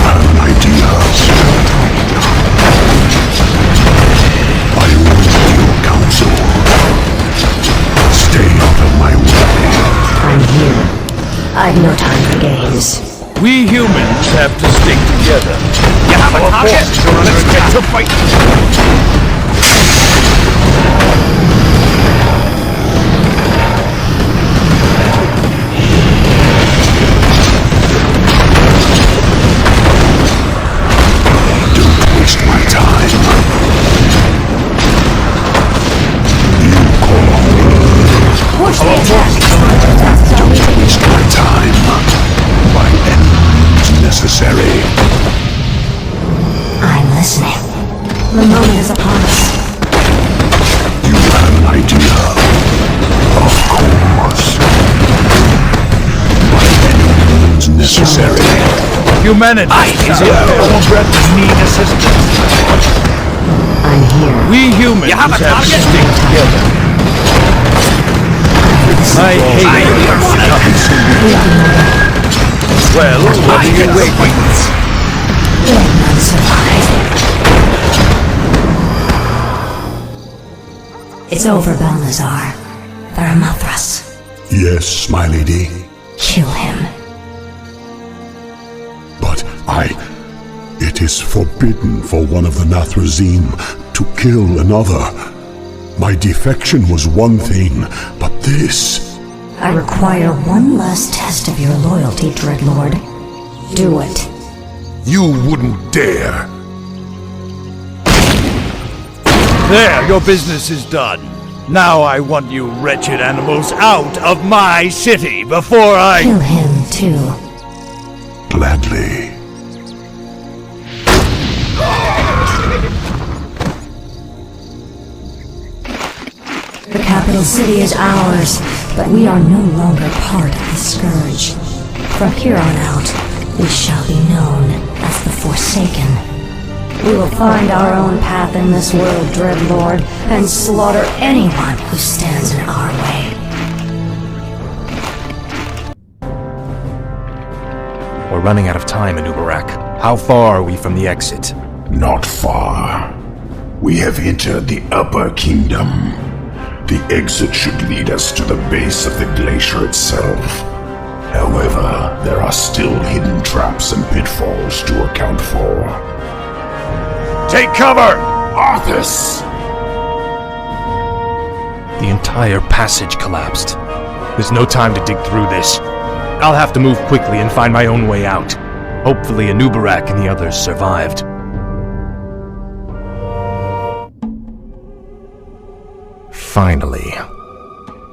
S2: An idea. I await your counsel. Stay out of my way.
S3: I'm here. I've no time for games.
S6: We humans have to stick together. You have a target? Let's get to fight.
S2: Don't waste my time. You call.
S3: Push the attack.
S2: Don't waste my time. By any means necessary.
S3: I'm listening. The moment is upon us.
S2: You have an idea. Of course. By any means necessary.
S6: Humanity is in peril. Our brethren need assistance.
S3: I'm here.
S6: We humans have to stick together. I hate it. Well, what do you wait?
S3: Let none survive. It's over, Balnazar. Theramothras.
S2: Yes, my lady.
S3: Kill him.
S2: But it is forbidden for one of the Nathrazim to kill another. My defection was one thing, but this...
S3: I require one last test of your loyalty, Dreadlord. Do it.
S2: You wouldn't dare.
S6: There, your business is done. Now I want you wretched animals out of my city before I...
S3: Kill him, too.
S2: Gladly.
S3: The capital city is ours, but we are no longer part of the Scourge. From here on out, we shall be known as the Forsaken. We will find our own path in this world, Dreadlord, and slaughter anyone who stands in our way.
S5: We're running out of time, Anubarak. How far are we from the exit?
S1: Not far. We have entered the Upper Kingdom. The exit should lead us to the base of the glacier itself. However, there are still hidden traps and pitfalls to account for.
S6: Take cover!
S1: Arthas!
S5: The entire passage collapsed. There's no time to dig through this. I'll have to move quickly and find my own way out. Hopefully Anubarak and the others survived. Finally.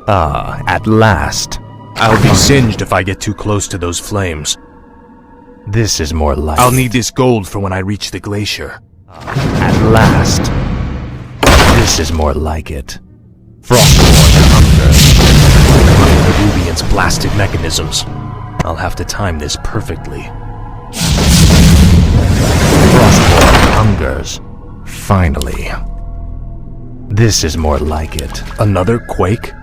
S5: At last. I'll be singed if I get too close to those flames. This is more like... I'll need this gold for when I reach the glacier. At last. This is more like it. Frostborn hunger. The Rubian's blasted mechanisms. I'll have to time this perfectly. Frostborn hungers. Finally. This is more like it. Another quake?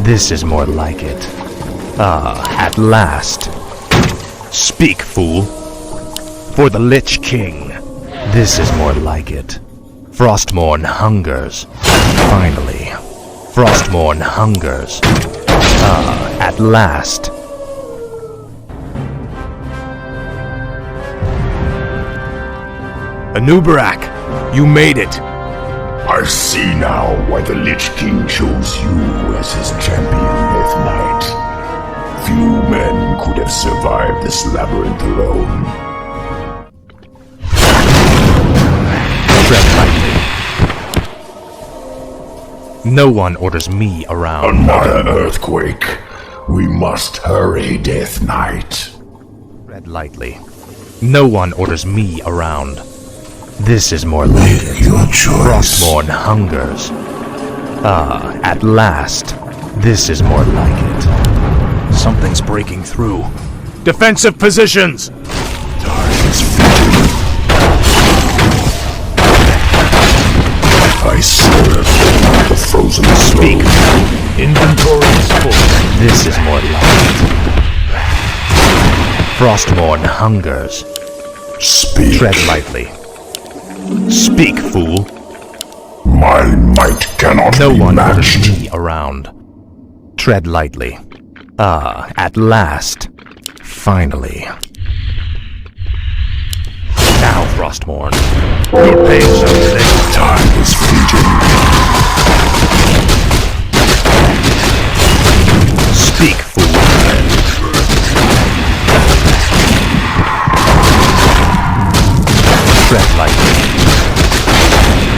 S5: This is more like it. At last. Speak, fool. For the Lich King. This is more like it. Frostmourne hungers. Finally. Frostmourne hungers. At last. Anubarak, you made it.
S2: I see now why the Lich King chose you as his champion, Death Knight. Few men could have survived this labyrinth alone.
S5: Tread lightly. No one orders me around.
S2: Another earthquake. We must hurry, Death Knight.
S5: Tread lightly. No one orders me around. This is more like it.
S2: Your choice.
S5: Frostmourne hungers. Ah, at last. This is more like it. Something's breaking through. Defensive positions!
S2: I serve the frozen
S5: Speak.
S2: throne.
S5: Inventory is full. This is more like it. Frostmourne hungers.
S2: Speak.
S5: Tread lightly. Speak, fool.
S2: My might cannot
S5: No
S2: be
S5: one
S2: matched.
S5: orders me around. Tread lightly. Ah, at last. Finally. Now, Frostmourne. Your pain shall today.
S2: Time is fleeting.
S5: Speak, fool. Tread lightly.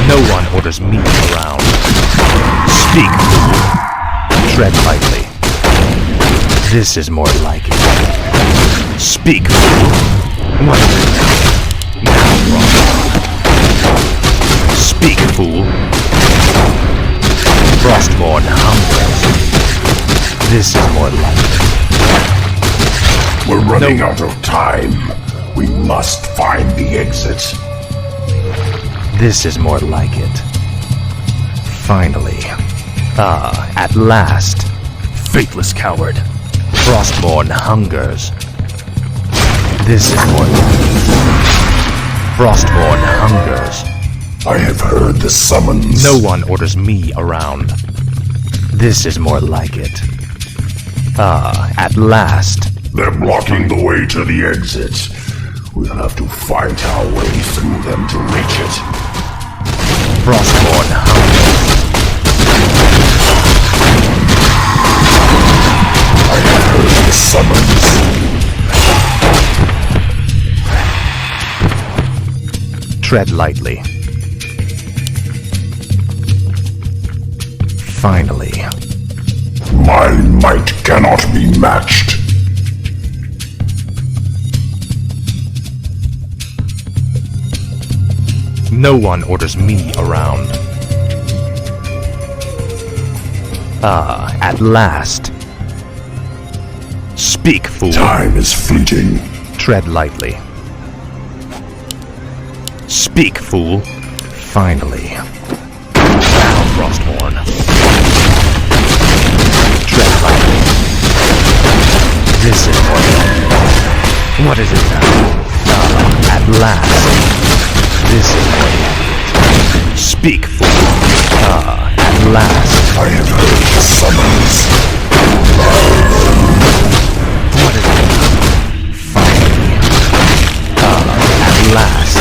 S5: No one orders me around. Speak, fool. Tread lightly. This is more like it. Speak, fool. What is it now? Now, Frostmourne. Speak, fool. Frostmourne hungers. This is more like it.
S2: We're running out of time. We must find the exit.
S5: This is more like it. Finally. Ah, at last. Faithless coward. Frostmourne hungers. This is more like it. Frostmourne hungers.
S2: I have heard the summons.
S5: No one orders me around. This is more like it. Ah, at last.
S2: They're blocking the way to the exit. We'll have to fight our way through them to reach it.
S5: Frostmourne hungers.
S2: I have heard the summons.
S5: Tread lightly. Finally.
S2: My might cannot be matched.
S5: No one orders me around. Ah, at last. Speak, fool.
S2: Time is fleeting.
S5: Tread lightly. Speak, fool. Finally. Now, Frostmourne. Tread lightly. This is more like it. What is it now? Ah, at last. This is more like it. Speak, fool. Ah, at last.
S2: I have heard the summons.
S5: What is it? Finally. Ah, at last.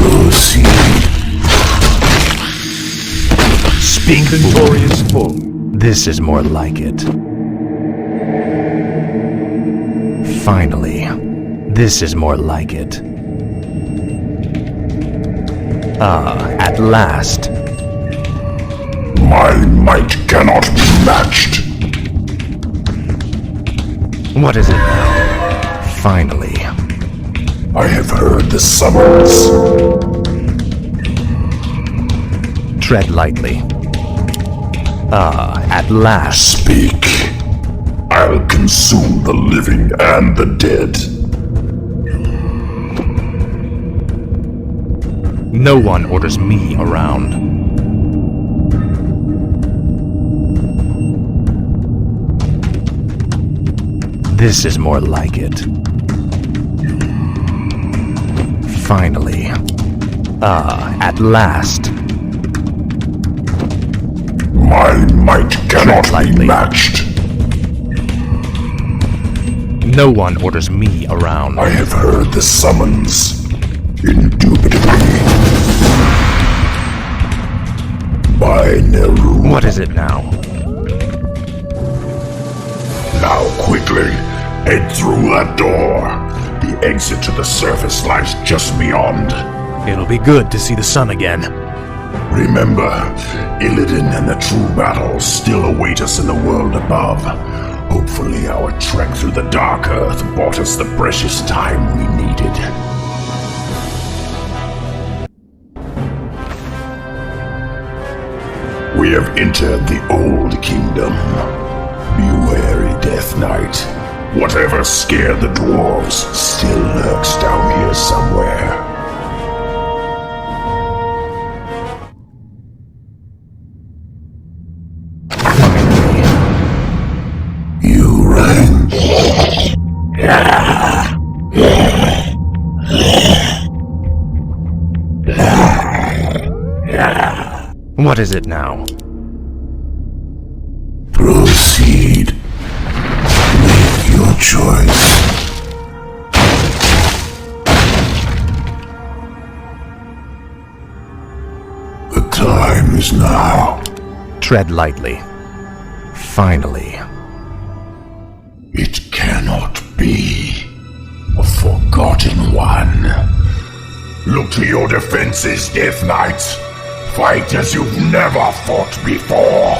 S2: Lucy.
S5: Speak,
S6: Inventory is full.
S5: This is more like it. Finally. This is more like it. Ah, at last.
S2: My might cannot be matched.
S5: What is it now? Finally.
S2: I have heard the summons.
S5: Tread lightly. Ah, at last.
S2: Speak. I'll consume the living and the dead.
S5: No one orders me around. This is more like it. Finally. Ah, at last.
S2: My might cannot
S5: Tread
S2: be
S5: lightly.
S2: matched.
S5: No one orders me around.
S2: I have heard the summons. Indubitably.
S5: What is it now?
S1: Now quickly, head through that door. The exit to the surface lies just beyond.
S5: It'll be good to see the sun again.
S1: Remember, Illidan and the true battle still await us in the world above. Hopefully our trek through the dark earth bought us the precious time we needed. We have entered the Old Kingdom. Be wary, Death Knight. Whatever scared the dwarves still lurks down here somewhere. You rang.
S5: What is it now?
S1: Proceed. Make your choice. The time is now.
S5: Tread lightly. Finally.
S1: It cannot be. A forgotten one. Look to your defenses, Death Knight. Fight as you've never fought before.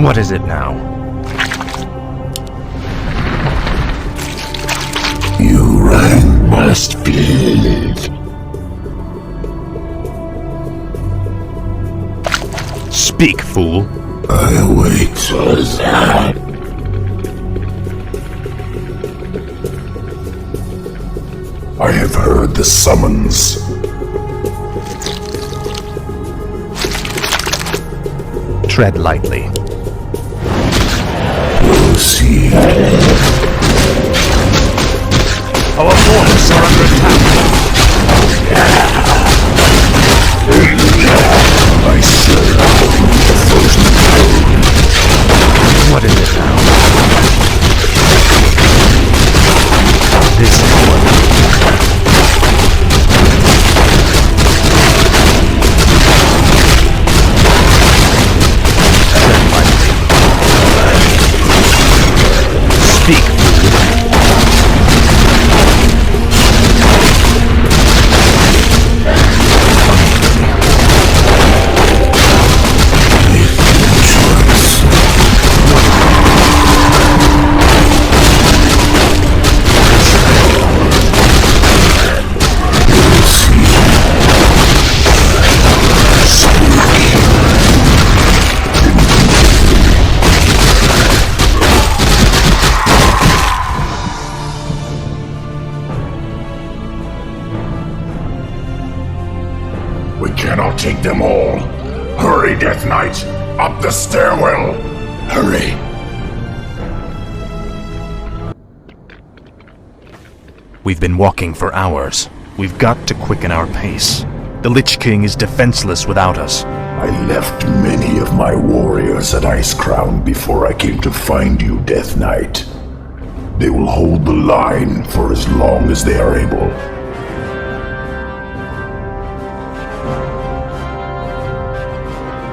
S5: What is it now?
S1: You rang must be.
S5: Speak, fool.
S1: I await. I have heard the summons.
S5: Tread lightly.
S1: Proceed.
S5: Our forces are under attack.
S1: I serve the frozen throne.
S5: What is it now? This is what... Speak.
S1: We cannot take them all. Hurry, Death Knight! Up the stairwell! Hurry!
S5: We've been walking for hours. We've got to quicken our pace. The Lich King is defenseless without us.
S1: I left many of my warriors at Icecrown before I came to find you, Death Knight. They will hold the line for as long as they are able.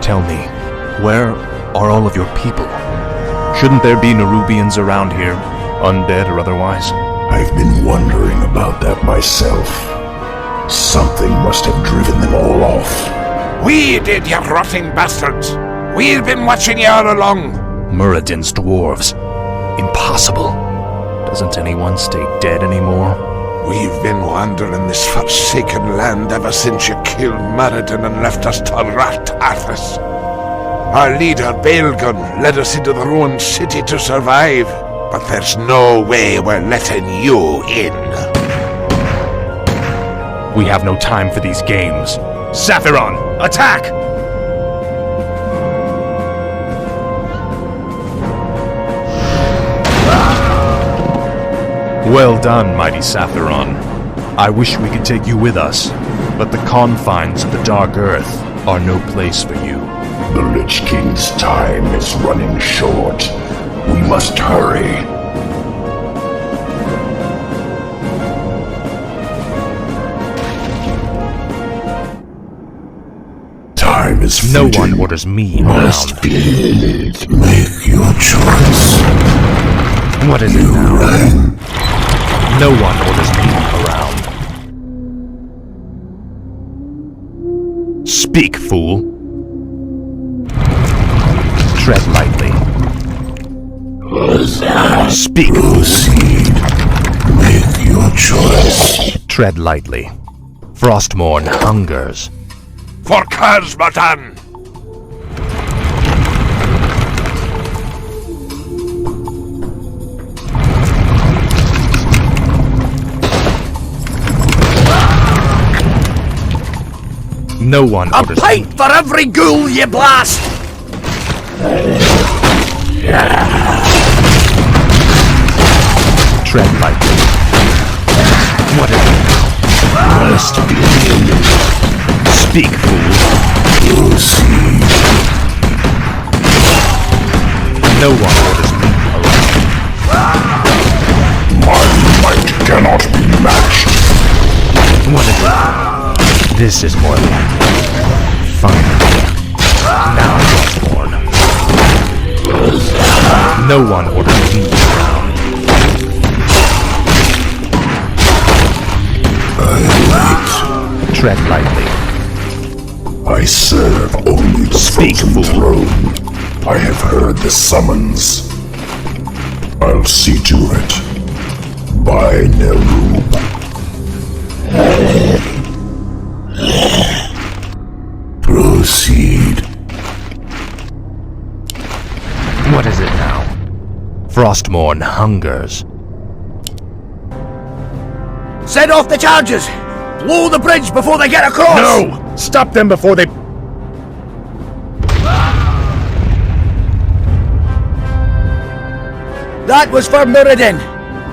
S5: Tell me, where are all of your people? Shouldn't there be Nerubians around here, undead or otherwise?
S1: I've been wondering about that myself. Something must have driven them all off.
S6: We did, you rotting bastards! We've been watching you all along!
S5: Muradin's dwarves. Impossible. Doesn't anyone stay dead anymore?
S6: We've been wandering this forsaken land ever since you killed Muradin and left us to rot, Arthas. Our leader, Baelgun, led us into the ruined city to survive, but there's no way we're letting you in.
S5: We have no time for these games. Saphiron, attack! Well done, mighty Saphiron. I wish we could take you with us. but the confines of the Dark Earth are no place for you.
S2: The Lich King's time is running short. We must hurry. Time is
S5: No
S2: fleeting.
S5: one orders me
S2: Must
S5: around.
S2: be. Make your choice.
S5: What is it now? No one orders me around. Speak, fool. Tread lightly. Speak, fool.
S2: Proceed. Make your choice.
S5: Tread lightly. Frostmourne hungers.
S9: For Kazmatan!
S5: No one orders me.
S6: Pint for every ghoul you blast!
S5: Tread lightly. What is it?
S2: Must be.
S5: Speak, fool.
S2: Proceed.
S5: No one orders me around.
S2: My might cannot be matched.
S5: What is it? This is more like it. Finally. Now, Frostmourne. No one orders me around. Tread lightly.
S2: I serve only the
S5: Speak,
S2: frozen
S5: fool.
S2: throne. I have heard the summons. I'll see to it. By Nerub. Proceed.
S5: What is it now? Frostmourne hungers.
S6: Set off the charges! Blow the bridge before they get across!
S8: No! Stop them before they...
S6: That was for Muradin!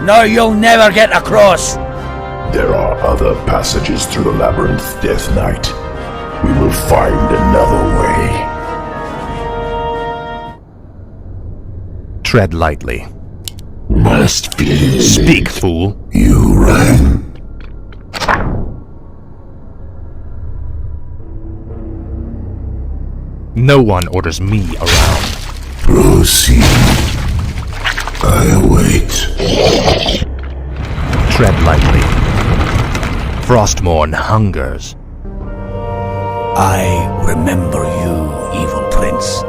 S6: Now you'll never get across!
S2: There are other passages through the labyrinth, Death Knight. We will find another way.
S5: Tread lightly.
S2: Must be.
S5: Speak, fool.
S2: You ran.
S5: No one orders me around.
S2: Proceed. I await.
S5: Tread lightly. Frostmourne hungers.
S6: I remember you, evil prince.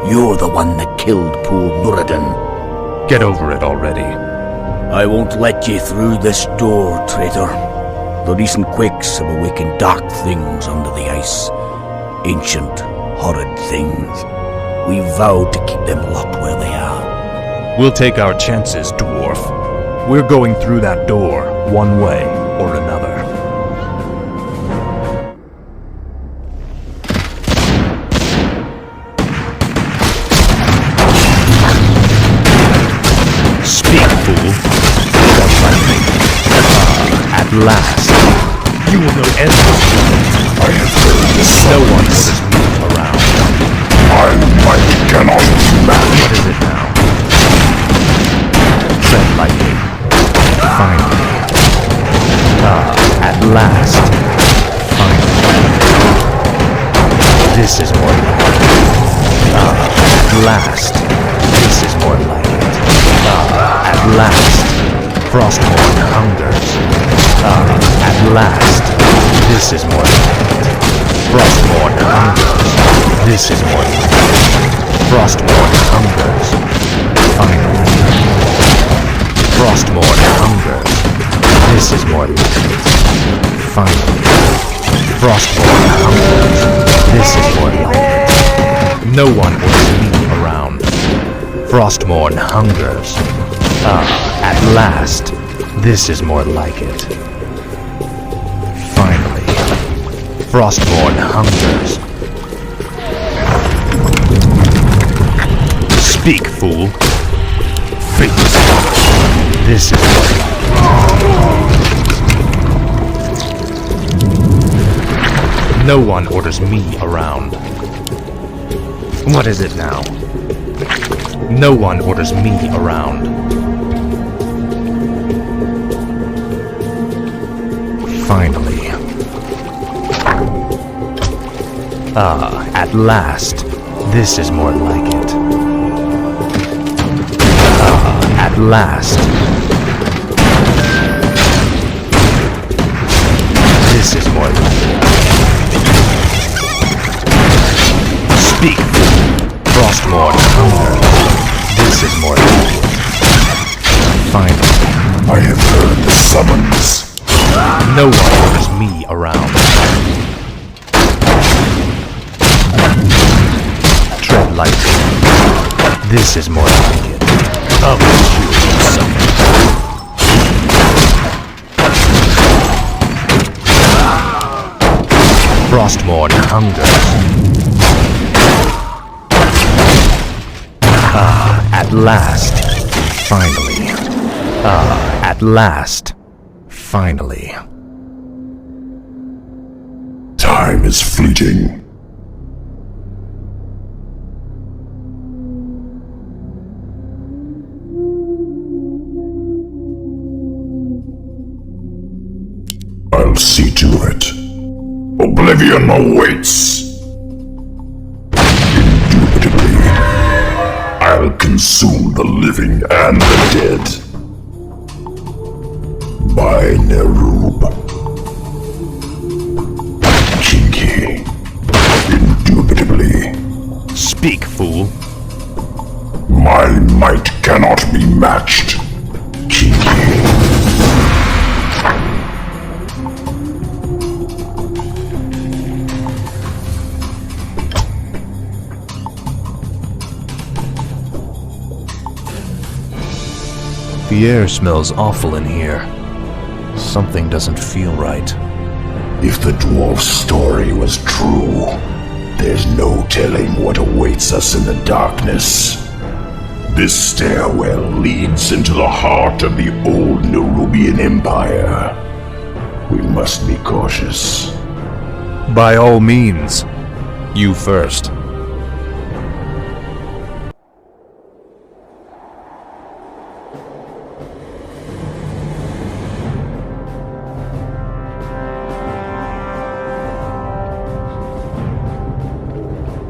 S6: You're the one that killed poor Muradin.
S5: Get over it already.
S6: I won't let you through this door, traitor. The recent quakes have awakened dark things under the ice. Ancient, horrid things. We vowed to keep them locked where they are.
S5: We'll take our chances, dwarf. We're going through that door, one way or another. Speak, fool. Tread lightly. At last. You will know everything.
S2: I have heard the
S5: No one
S2: summons.
S5: orders me around.
S2: My might cannot be matched.
S5: What is it now? Tread lightly. Finally. At last. Finally. This is more like it. At last. This is more like it. At last. Frostmourne hungers. At last. This is more like it. Frostmourne hungers. This is more like it. Frostmourne hungers. Finally. Frostmourne hungers. This is more like it. Finally. Frostmourne hungers. This is more like it. No one orders me around. Frostmourne hungers. At last. This is more like it. Finally. Frostmourne hungers. Speak, fool. Face. This is more like it. No one orders me around. What is it now? No one orders me around. Finally. At last. This is more like it. At last. This is more like it. Speak, Frostmourne hunger. This is more like it. Finally.
S2: I have heard the summons.
S5: No one orders me around. Tread lightly. This is more like it. Of Frostmourne hungers. At last. Finally. At last. Finally.
S2: Time is fleeting. I'll see to it. Oblivion awaits! Indubitably, I'll consume the living and the dead. By Nerub. Chinky. Indubitably.
S5: Speak, fool.
S2: My might cannot be matched. Chinky.
S5: The air smells awful in here. Something doesn't feel right.
S2: If the dwarf's story was true, there's no telling what awaits us in the darkness. This stairwell leads into the heart of the old Nerubian Empire. We must be cautious.
S5: By all means. You first.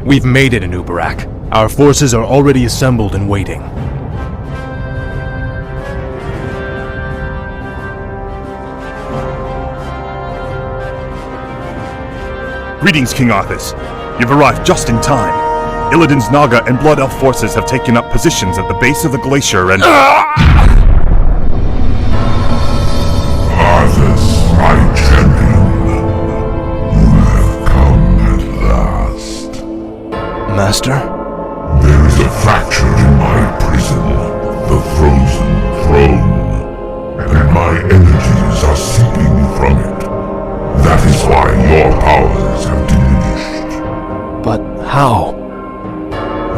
S5: We've made it in Ubarak. Our forces are already assembled and waiting.
S8: Greetings, King Arthas. You've arrived just in time. Illidan's Naga and Blood Elf forces have taken up positions at the base of the glacier and...
S1: Arthas, my champion. You have come at last.
S5: Master?
S1: There is a fracture in my prison, the frozen throne, and my energies are seeping from it. That is why your powers have diminished.
S5: But how?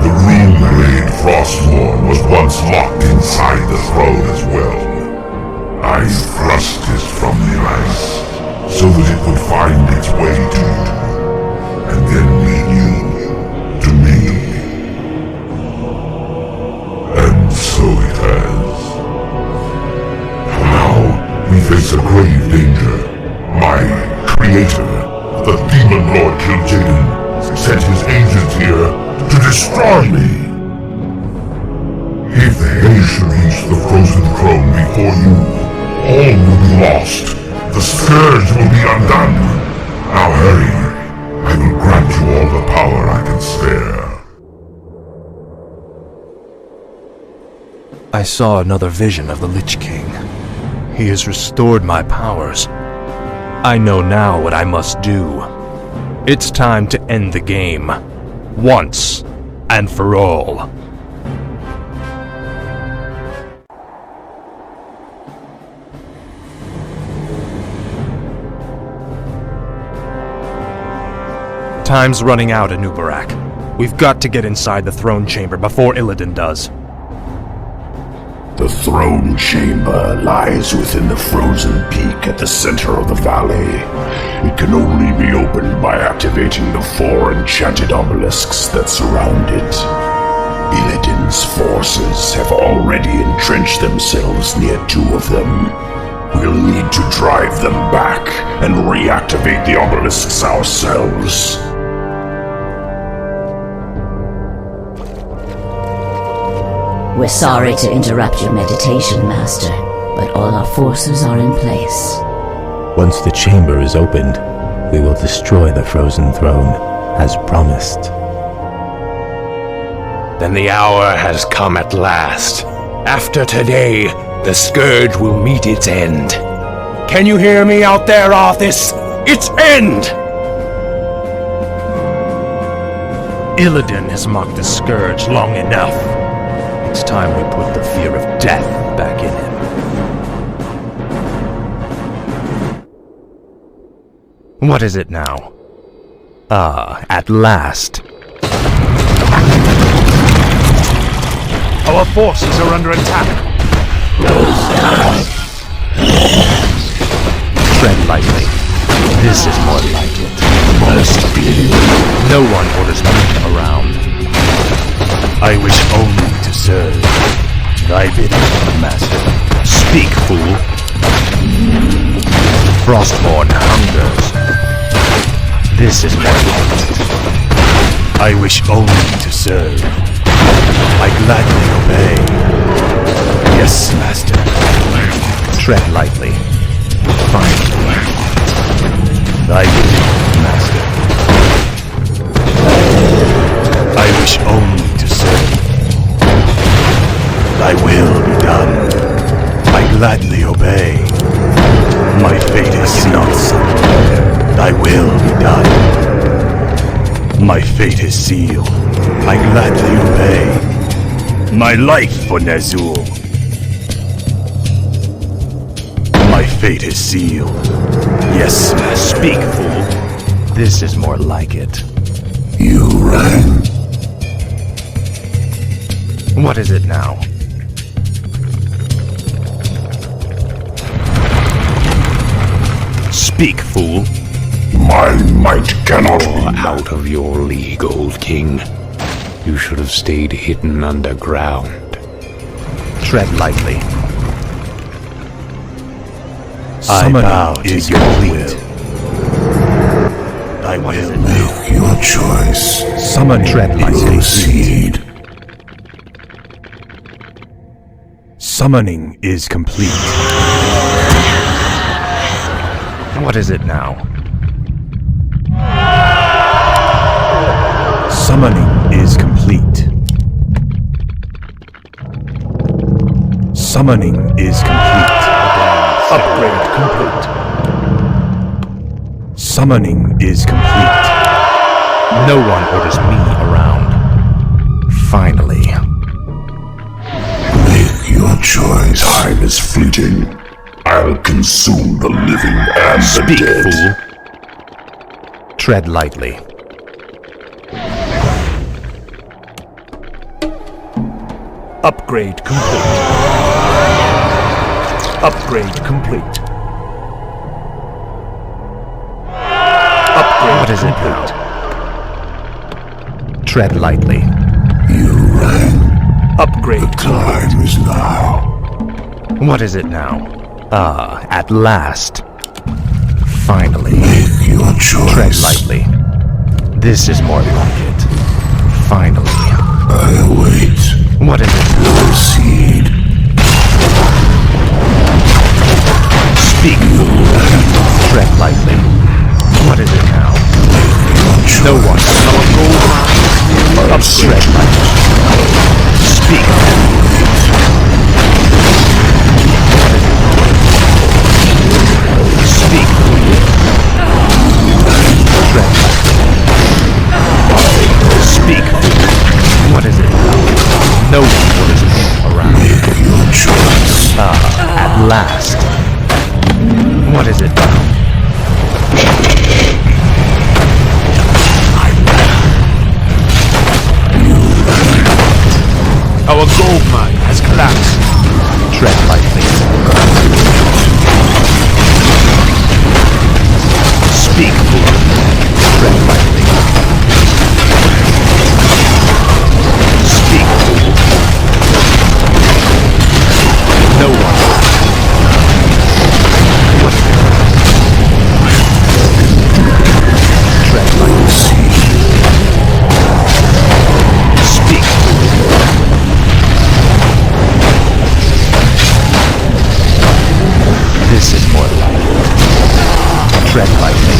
S1: The rune-grade Frostmourne was once locked inside the throne as well. I thrust it from the ice, so that it would find its way to you, and then lead you to me. And so it has. Now, we face a grave danger. My creator, the Demon Lord Kil'jaeden, sent his agents here to destroy me. If they should reach the frozen throne before you, all will be lost. The scourge will be undone. Now hurry. I will grant you all the power I can spare.
S5: I saw another vision of the Lich King. He has restored my powers. I know now what I must do. It's time to end the game. Once and for all. Time's running out in Ubarak. We've got to get inside the throne chamber before Illidan does.
S2: The throne chamber lies within the frozen peak at the center of the valley. It can only be opened by activating the 4 enchanted obelisks that surround it. Illidan's forces have already entrenched themselves near 2 of them. We'll need to drive them back and reactivate the obelisks ourselves.
S3: We're sorry to interrupt your meditation, Master, but all our forces are in place.
S10: Once the chamber is opened, we will destroy the frozen throne, as promised.
S6: Then the hour has come at last. After today, the Scourge will meet its end. Can you hear me out there, Arthas? Its end!
S5: Illidan has mocked the Scourge long enough. It's time we put the fear of death back in him. What is it now? Ah, at last.
S8: Our forces are under attack.
S5: Tread lightly. This is more like it.
S2: Must be.
S5: No one orders me around. I wish only to serve. Thy bidding, Master. Speak, fool. Frostborn hungers. This is more like it. I wish only to serve. I gladly obey. Yes, Master. Tread lightly. Finally. Thy bidding, Master. I wish only to serve. Thy will be done. I gladly obey. My fate is sealed. Thy will be done. My fate is sealed. I gladly obey. My life for Nazul. My fate is sealed. Yes, speak, fool. This is more like it.
S2: You rang.
S5: What is it now? Speak, fool.
S2: My might cannot
S6: You're
S2: be
S6: out of your league, old king. You should have stayed hidden underground.
S5: Tread lightly.
S8: Summoning
S5: I bow to
S8: is
S5: your
S8: complete.
S5: will. Thy will.
S2: Make your choice.
S8: Summoning
S5: Tread lightly.
S2: Proceed.
S8: Summoning is complete.
S5: What is it now?
S8: Summoning is complete. Summoning is complete. Upgrade complete. Summoning is complete.
S5: No one orders me around. Finally.
S2: Make your choice. Time is fleeting. I'll consume the living and the
S5: Speak,
S2: dead.
S5: fool. Tread lightly.
S8: Upgrade complete. Upgrade complete. Upgrade
S5: What is it
S8: complete.
S5: now? Tread lightly.
S2: You rang.
S8: Upgrade
S2: The
S8: complete.
S2: time is now.
S5: What is it now? Ah, at last. Finally.
S2: Make your choice.
S5: Tread lightly. This is more like it. Finally.
S2: I await.
S5: What is it?
S2: Proceed.
S5: Speak, fool. Tread lightly. What is it now? No one. Tread lightly. Speak. Speak. Tread lightly. Speak. What is it now? No one orders me around.
S2: Make your choice.
S5: Ah, at last. What is it now?
S6: Our gold mine has collapsed.
S10: Tread lightly.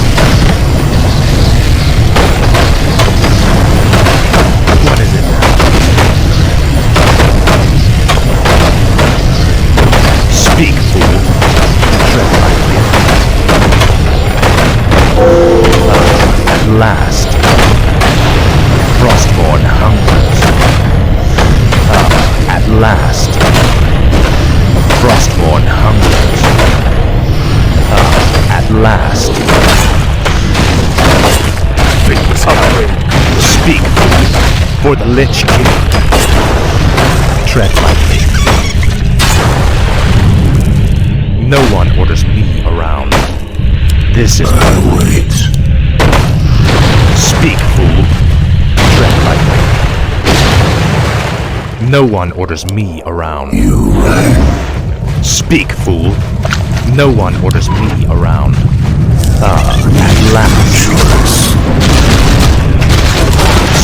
S10: What is it now? Speak, fool. Tread lightly. At last. Frostborn hungers. At last. Frostborn hungers. At last. Speak, for the Lich King. Tread lightly. No one orders me around. This is my wait. Speak, fool. Tread lightly. No one orders me around.
S2: You ran.
S10: Speak, fool. No one orders me around. At last.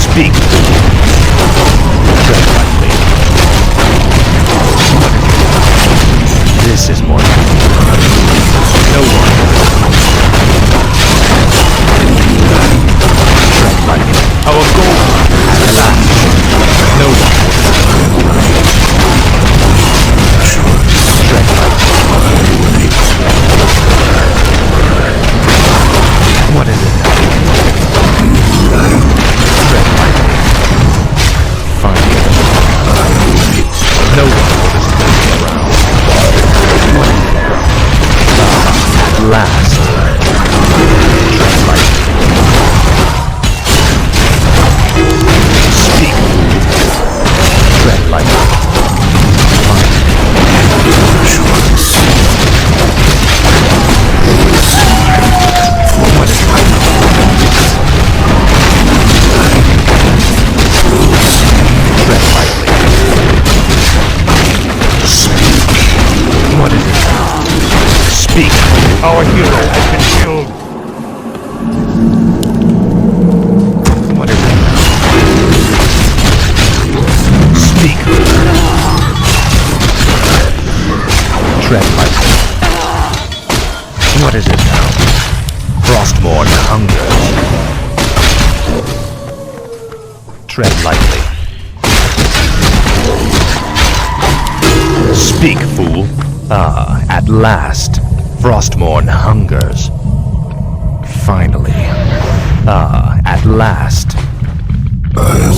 S10: Speak, fool. Tread lightly. This is more. No one. Tread lightly. Our goal. At last. No one. Tread lightly. What is it now? Tread lightly. Fine. No one orders me around. At last. Tread lightly. Speak. Tread lightly. Fine. What is it? Tread lightly. Speak. What is it now? Speak.
S6: Our hero has been killed.
S10: What is it now? Speak. Tread lightly. What is it now? Frostborn hungers. Tread lightly. Speak, fool. At last. Frostborn hungers. Finally. At last.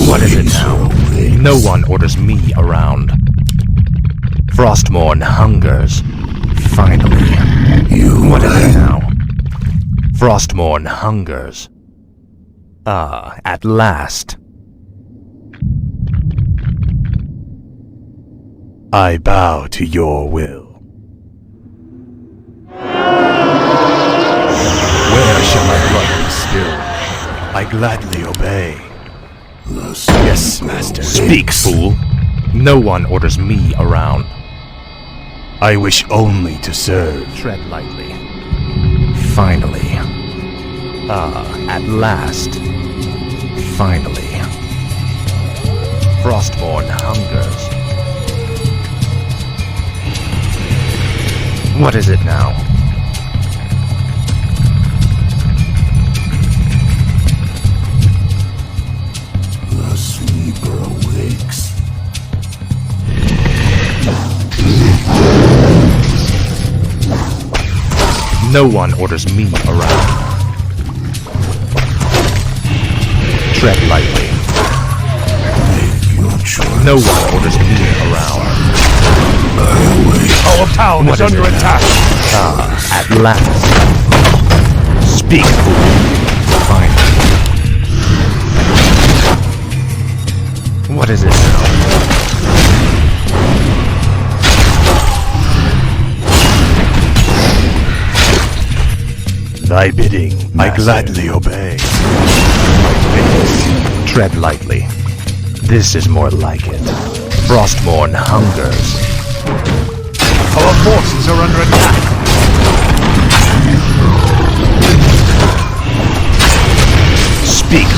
S10: What is it now? No one orders me around. Frostborn hungers. Finally. What is it now? Frostborn hungers. At last.
S6: I bow to your will. Where shall my blood be spilled? I gladly obey. Yes, master.
S10: Speak, fool. No one orders me around.
S6: I wish only to serve.
S10: Tread lightly. Finally. At last. Finally. Frostborn hungers. What is it now?
S2: The sleeper awakes.
S10: No one orders me around. Tread lightly. No one orders me around.
S6: Our town is under attack.
S10: At last. Speak, fool. Fine. What is it now?
S6: Thy bidding, I gladly obey.
S10: Tread lightly. This is more like it. Frostborn hungers.
S6: Our forces are under attack.
S10: Speak.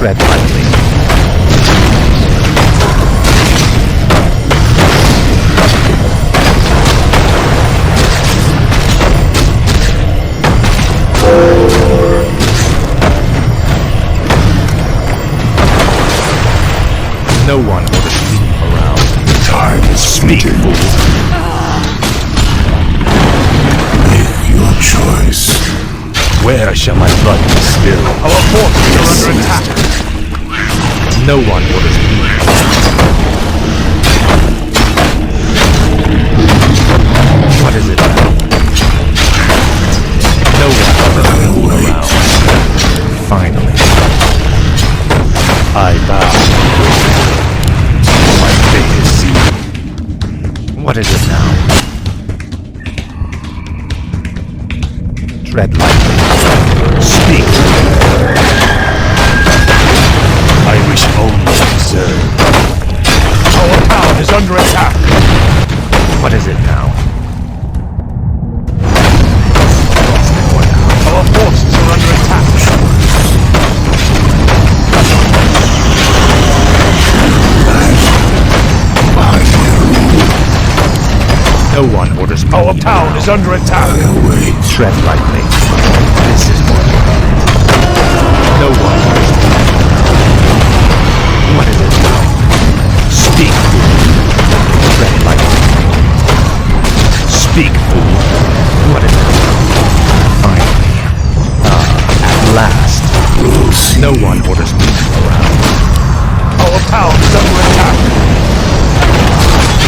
S10: Tread lightly. No one orders me around.
S2: Time is fleeting. Make your choice.
S5: Where shall my blood be spilled? Our forces are under attack.
S10: No one orders me. What is it now? No one orders me around. Finally.
S5: I bow. My fate is sealed.
S10: What is it now? Tread lightly.
S5: Speak. I wish only to serve. Our town is under attack.
S10: What is it now?
S5: Our forces are under attack.
S10: No one orders me.
S5: Our town is under attack.
S10: Tread lightly. This is more important. No one orders me. What is it now?
S5: Speak, fool.
S10: Tread lightly.
S5: Speak, fool.
S10: What is it? Finally. At last. No one orders me around.
S5: Our town is under attack.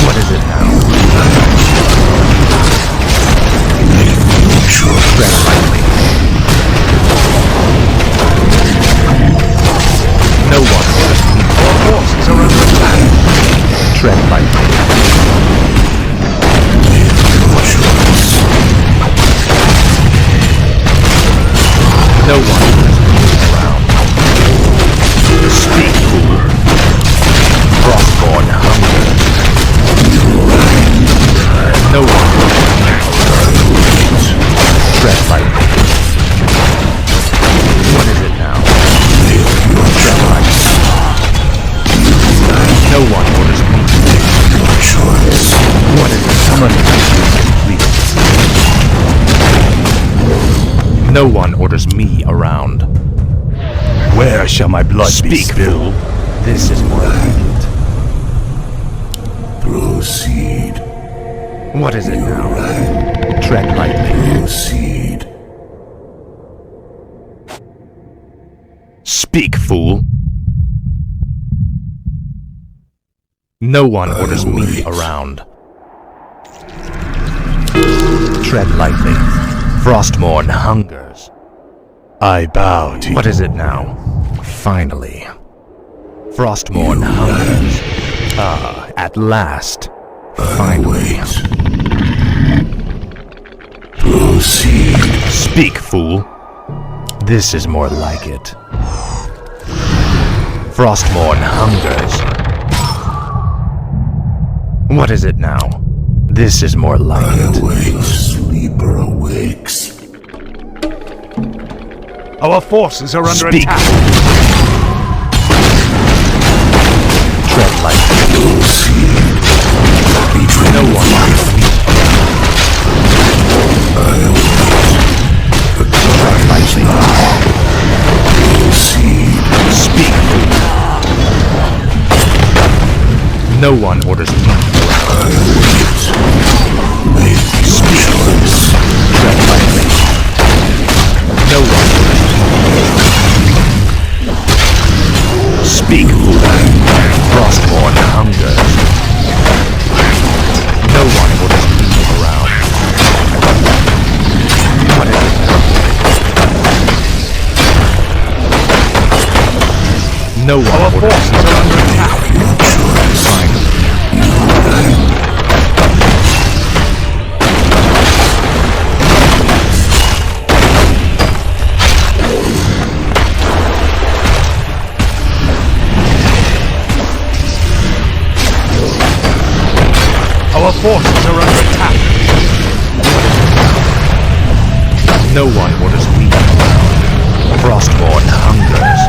S10: What is it now? Tread lightly. No one orders me.
S5: Our forces are under attack.
S10: Tread lightly. No one orders me around.
S5: Speak, fool.
S10: Frostborn hunger. No one orders me around. Tread lightly. What is it now? Tread lightly. No one orders me. What is it?
S5: Summon complete.
S10: No one orders me around.
S5: Where shall my blood be spilled?
S10: This is more like it.
S2: Proceed.
S10: What is it now? Tread lightly.
S2: Proceed.
S5: Speak, fool.
S10: No one orders me around. Tread lightly. Frostmourne hungers.
S5: I bow to you.
S10: What is it now? Finally. Frostmourne hungers. At last. Finally.
S2: Proceed.
S5: Speak, fool.
S10: This is more like it. Frostmourne hungers. What is it now? This is more like it.
S2: Sleeper awakes.
S5: Our forces are under
S10: Speak.
S5: attack.
S10: Tread lightly. No one likes me. Tread lightly.
S5: Speak, fool.
S10: No one orders me around.
S5: Speak, fool.
S10: Tread lightly. No one orders me.
S5: Speak, fool.
S10: Frostborn hungers. No one orders me around. What is it now? No one
S5: Our
S10: orders
S5: forces
S10: me
S5: are under attack.
S10: Finally.
S5: Our forces are under attack.
S10: No one orders me around. Frostborn hungers.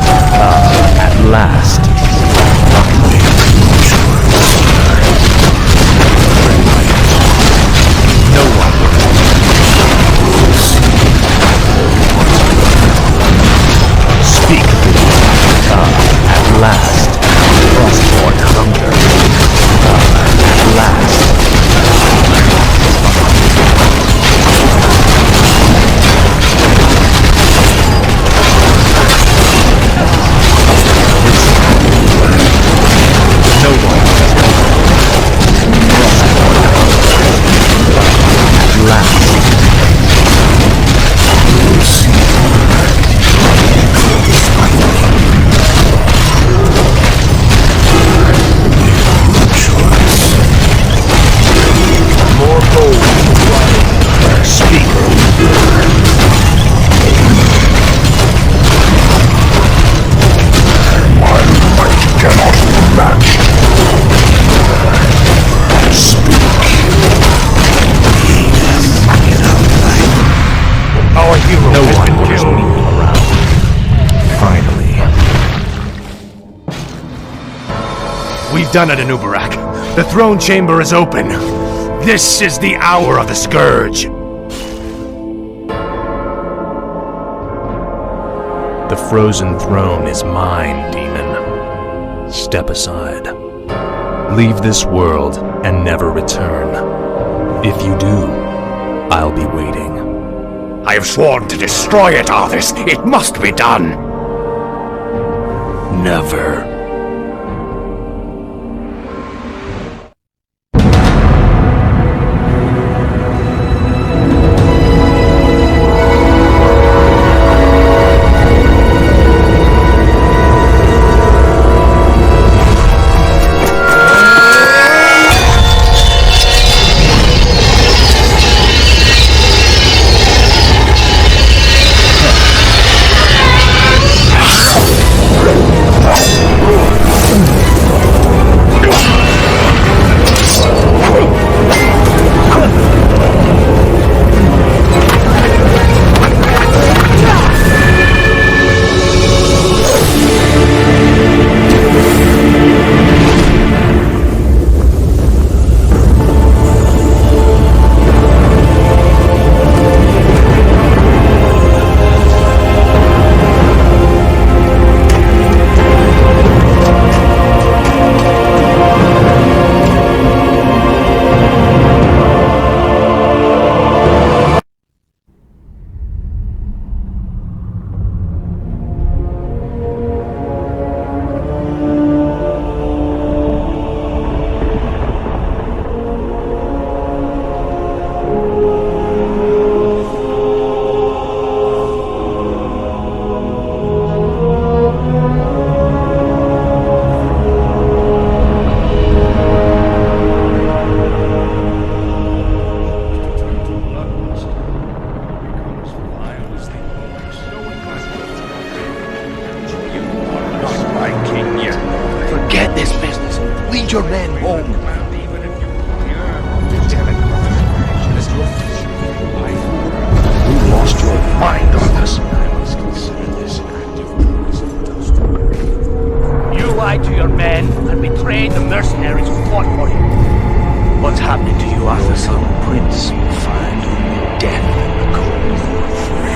S10: At
S5: done it, Anubarak. The throne chamber is open. This is the hour of the Scourge. The frozen throne is mine, demon. Step aside. Leave this world and never return. If you do, I'll be waiting.
S6: I have sworn to destroy it, Arthas. It must be done.
S5: Never.
S6: Forget this business. Lead your men home. You lost your mind, Arthas.
S11: You lied to your men and betrayed the mercenaries who fought for you. What's happening to you, Arthas?
S6: Prince will find only death in the cold.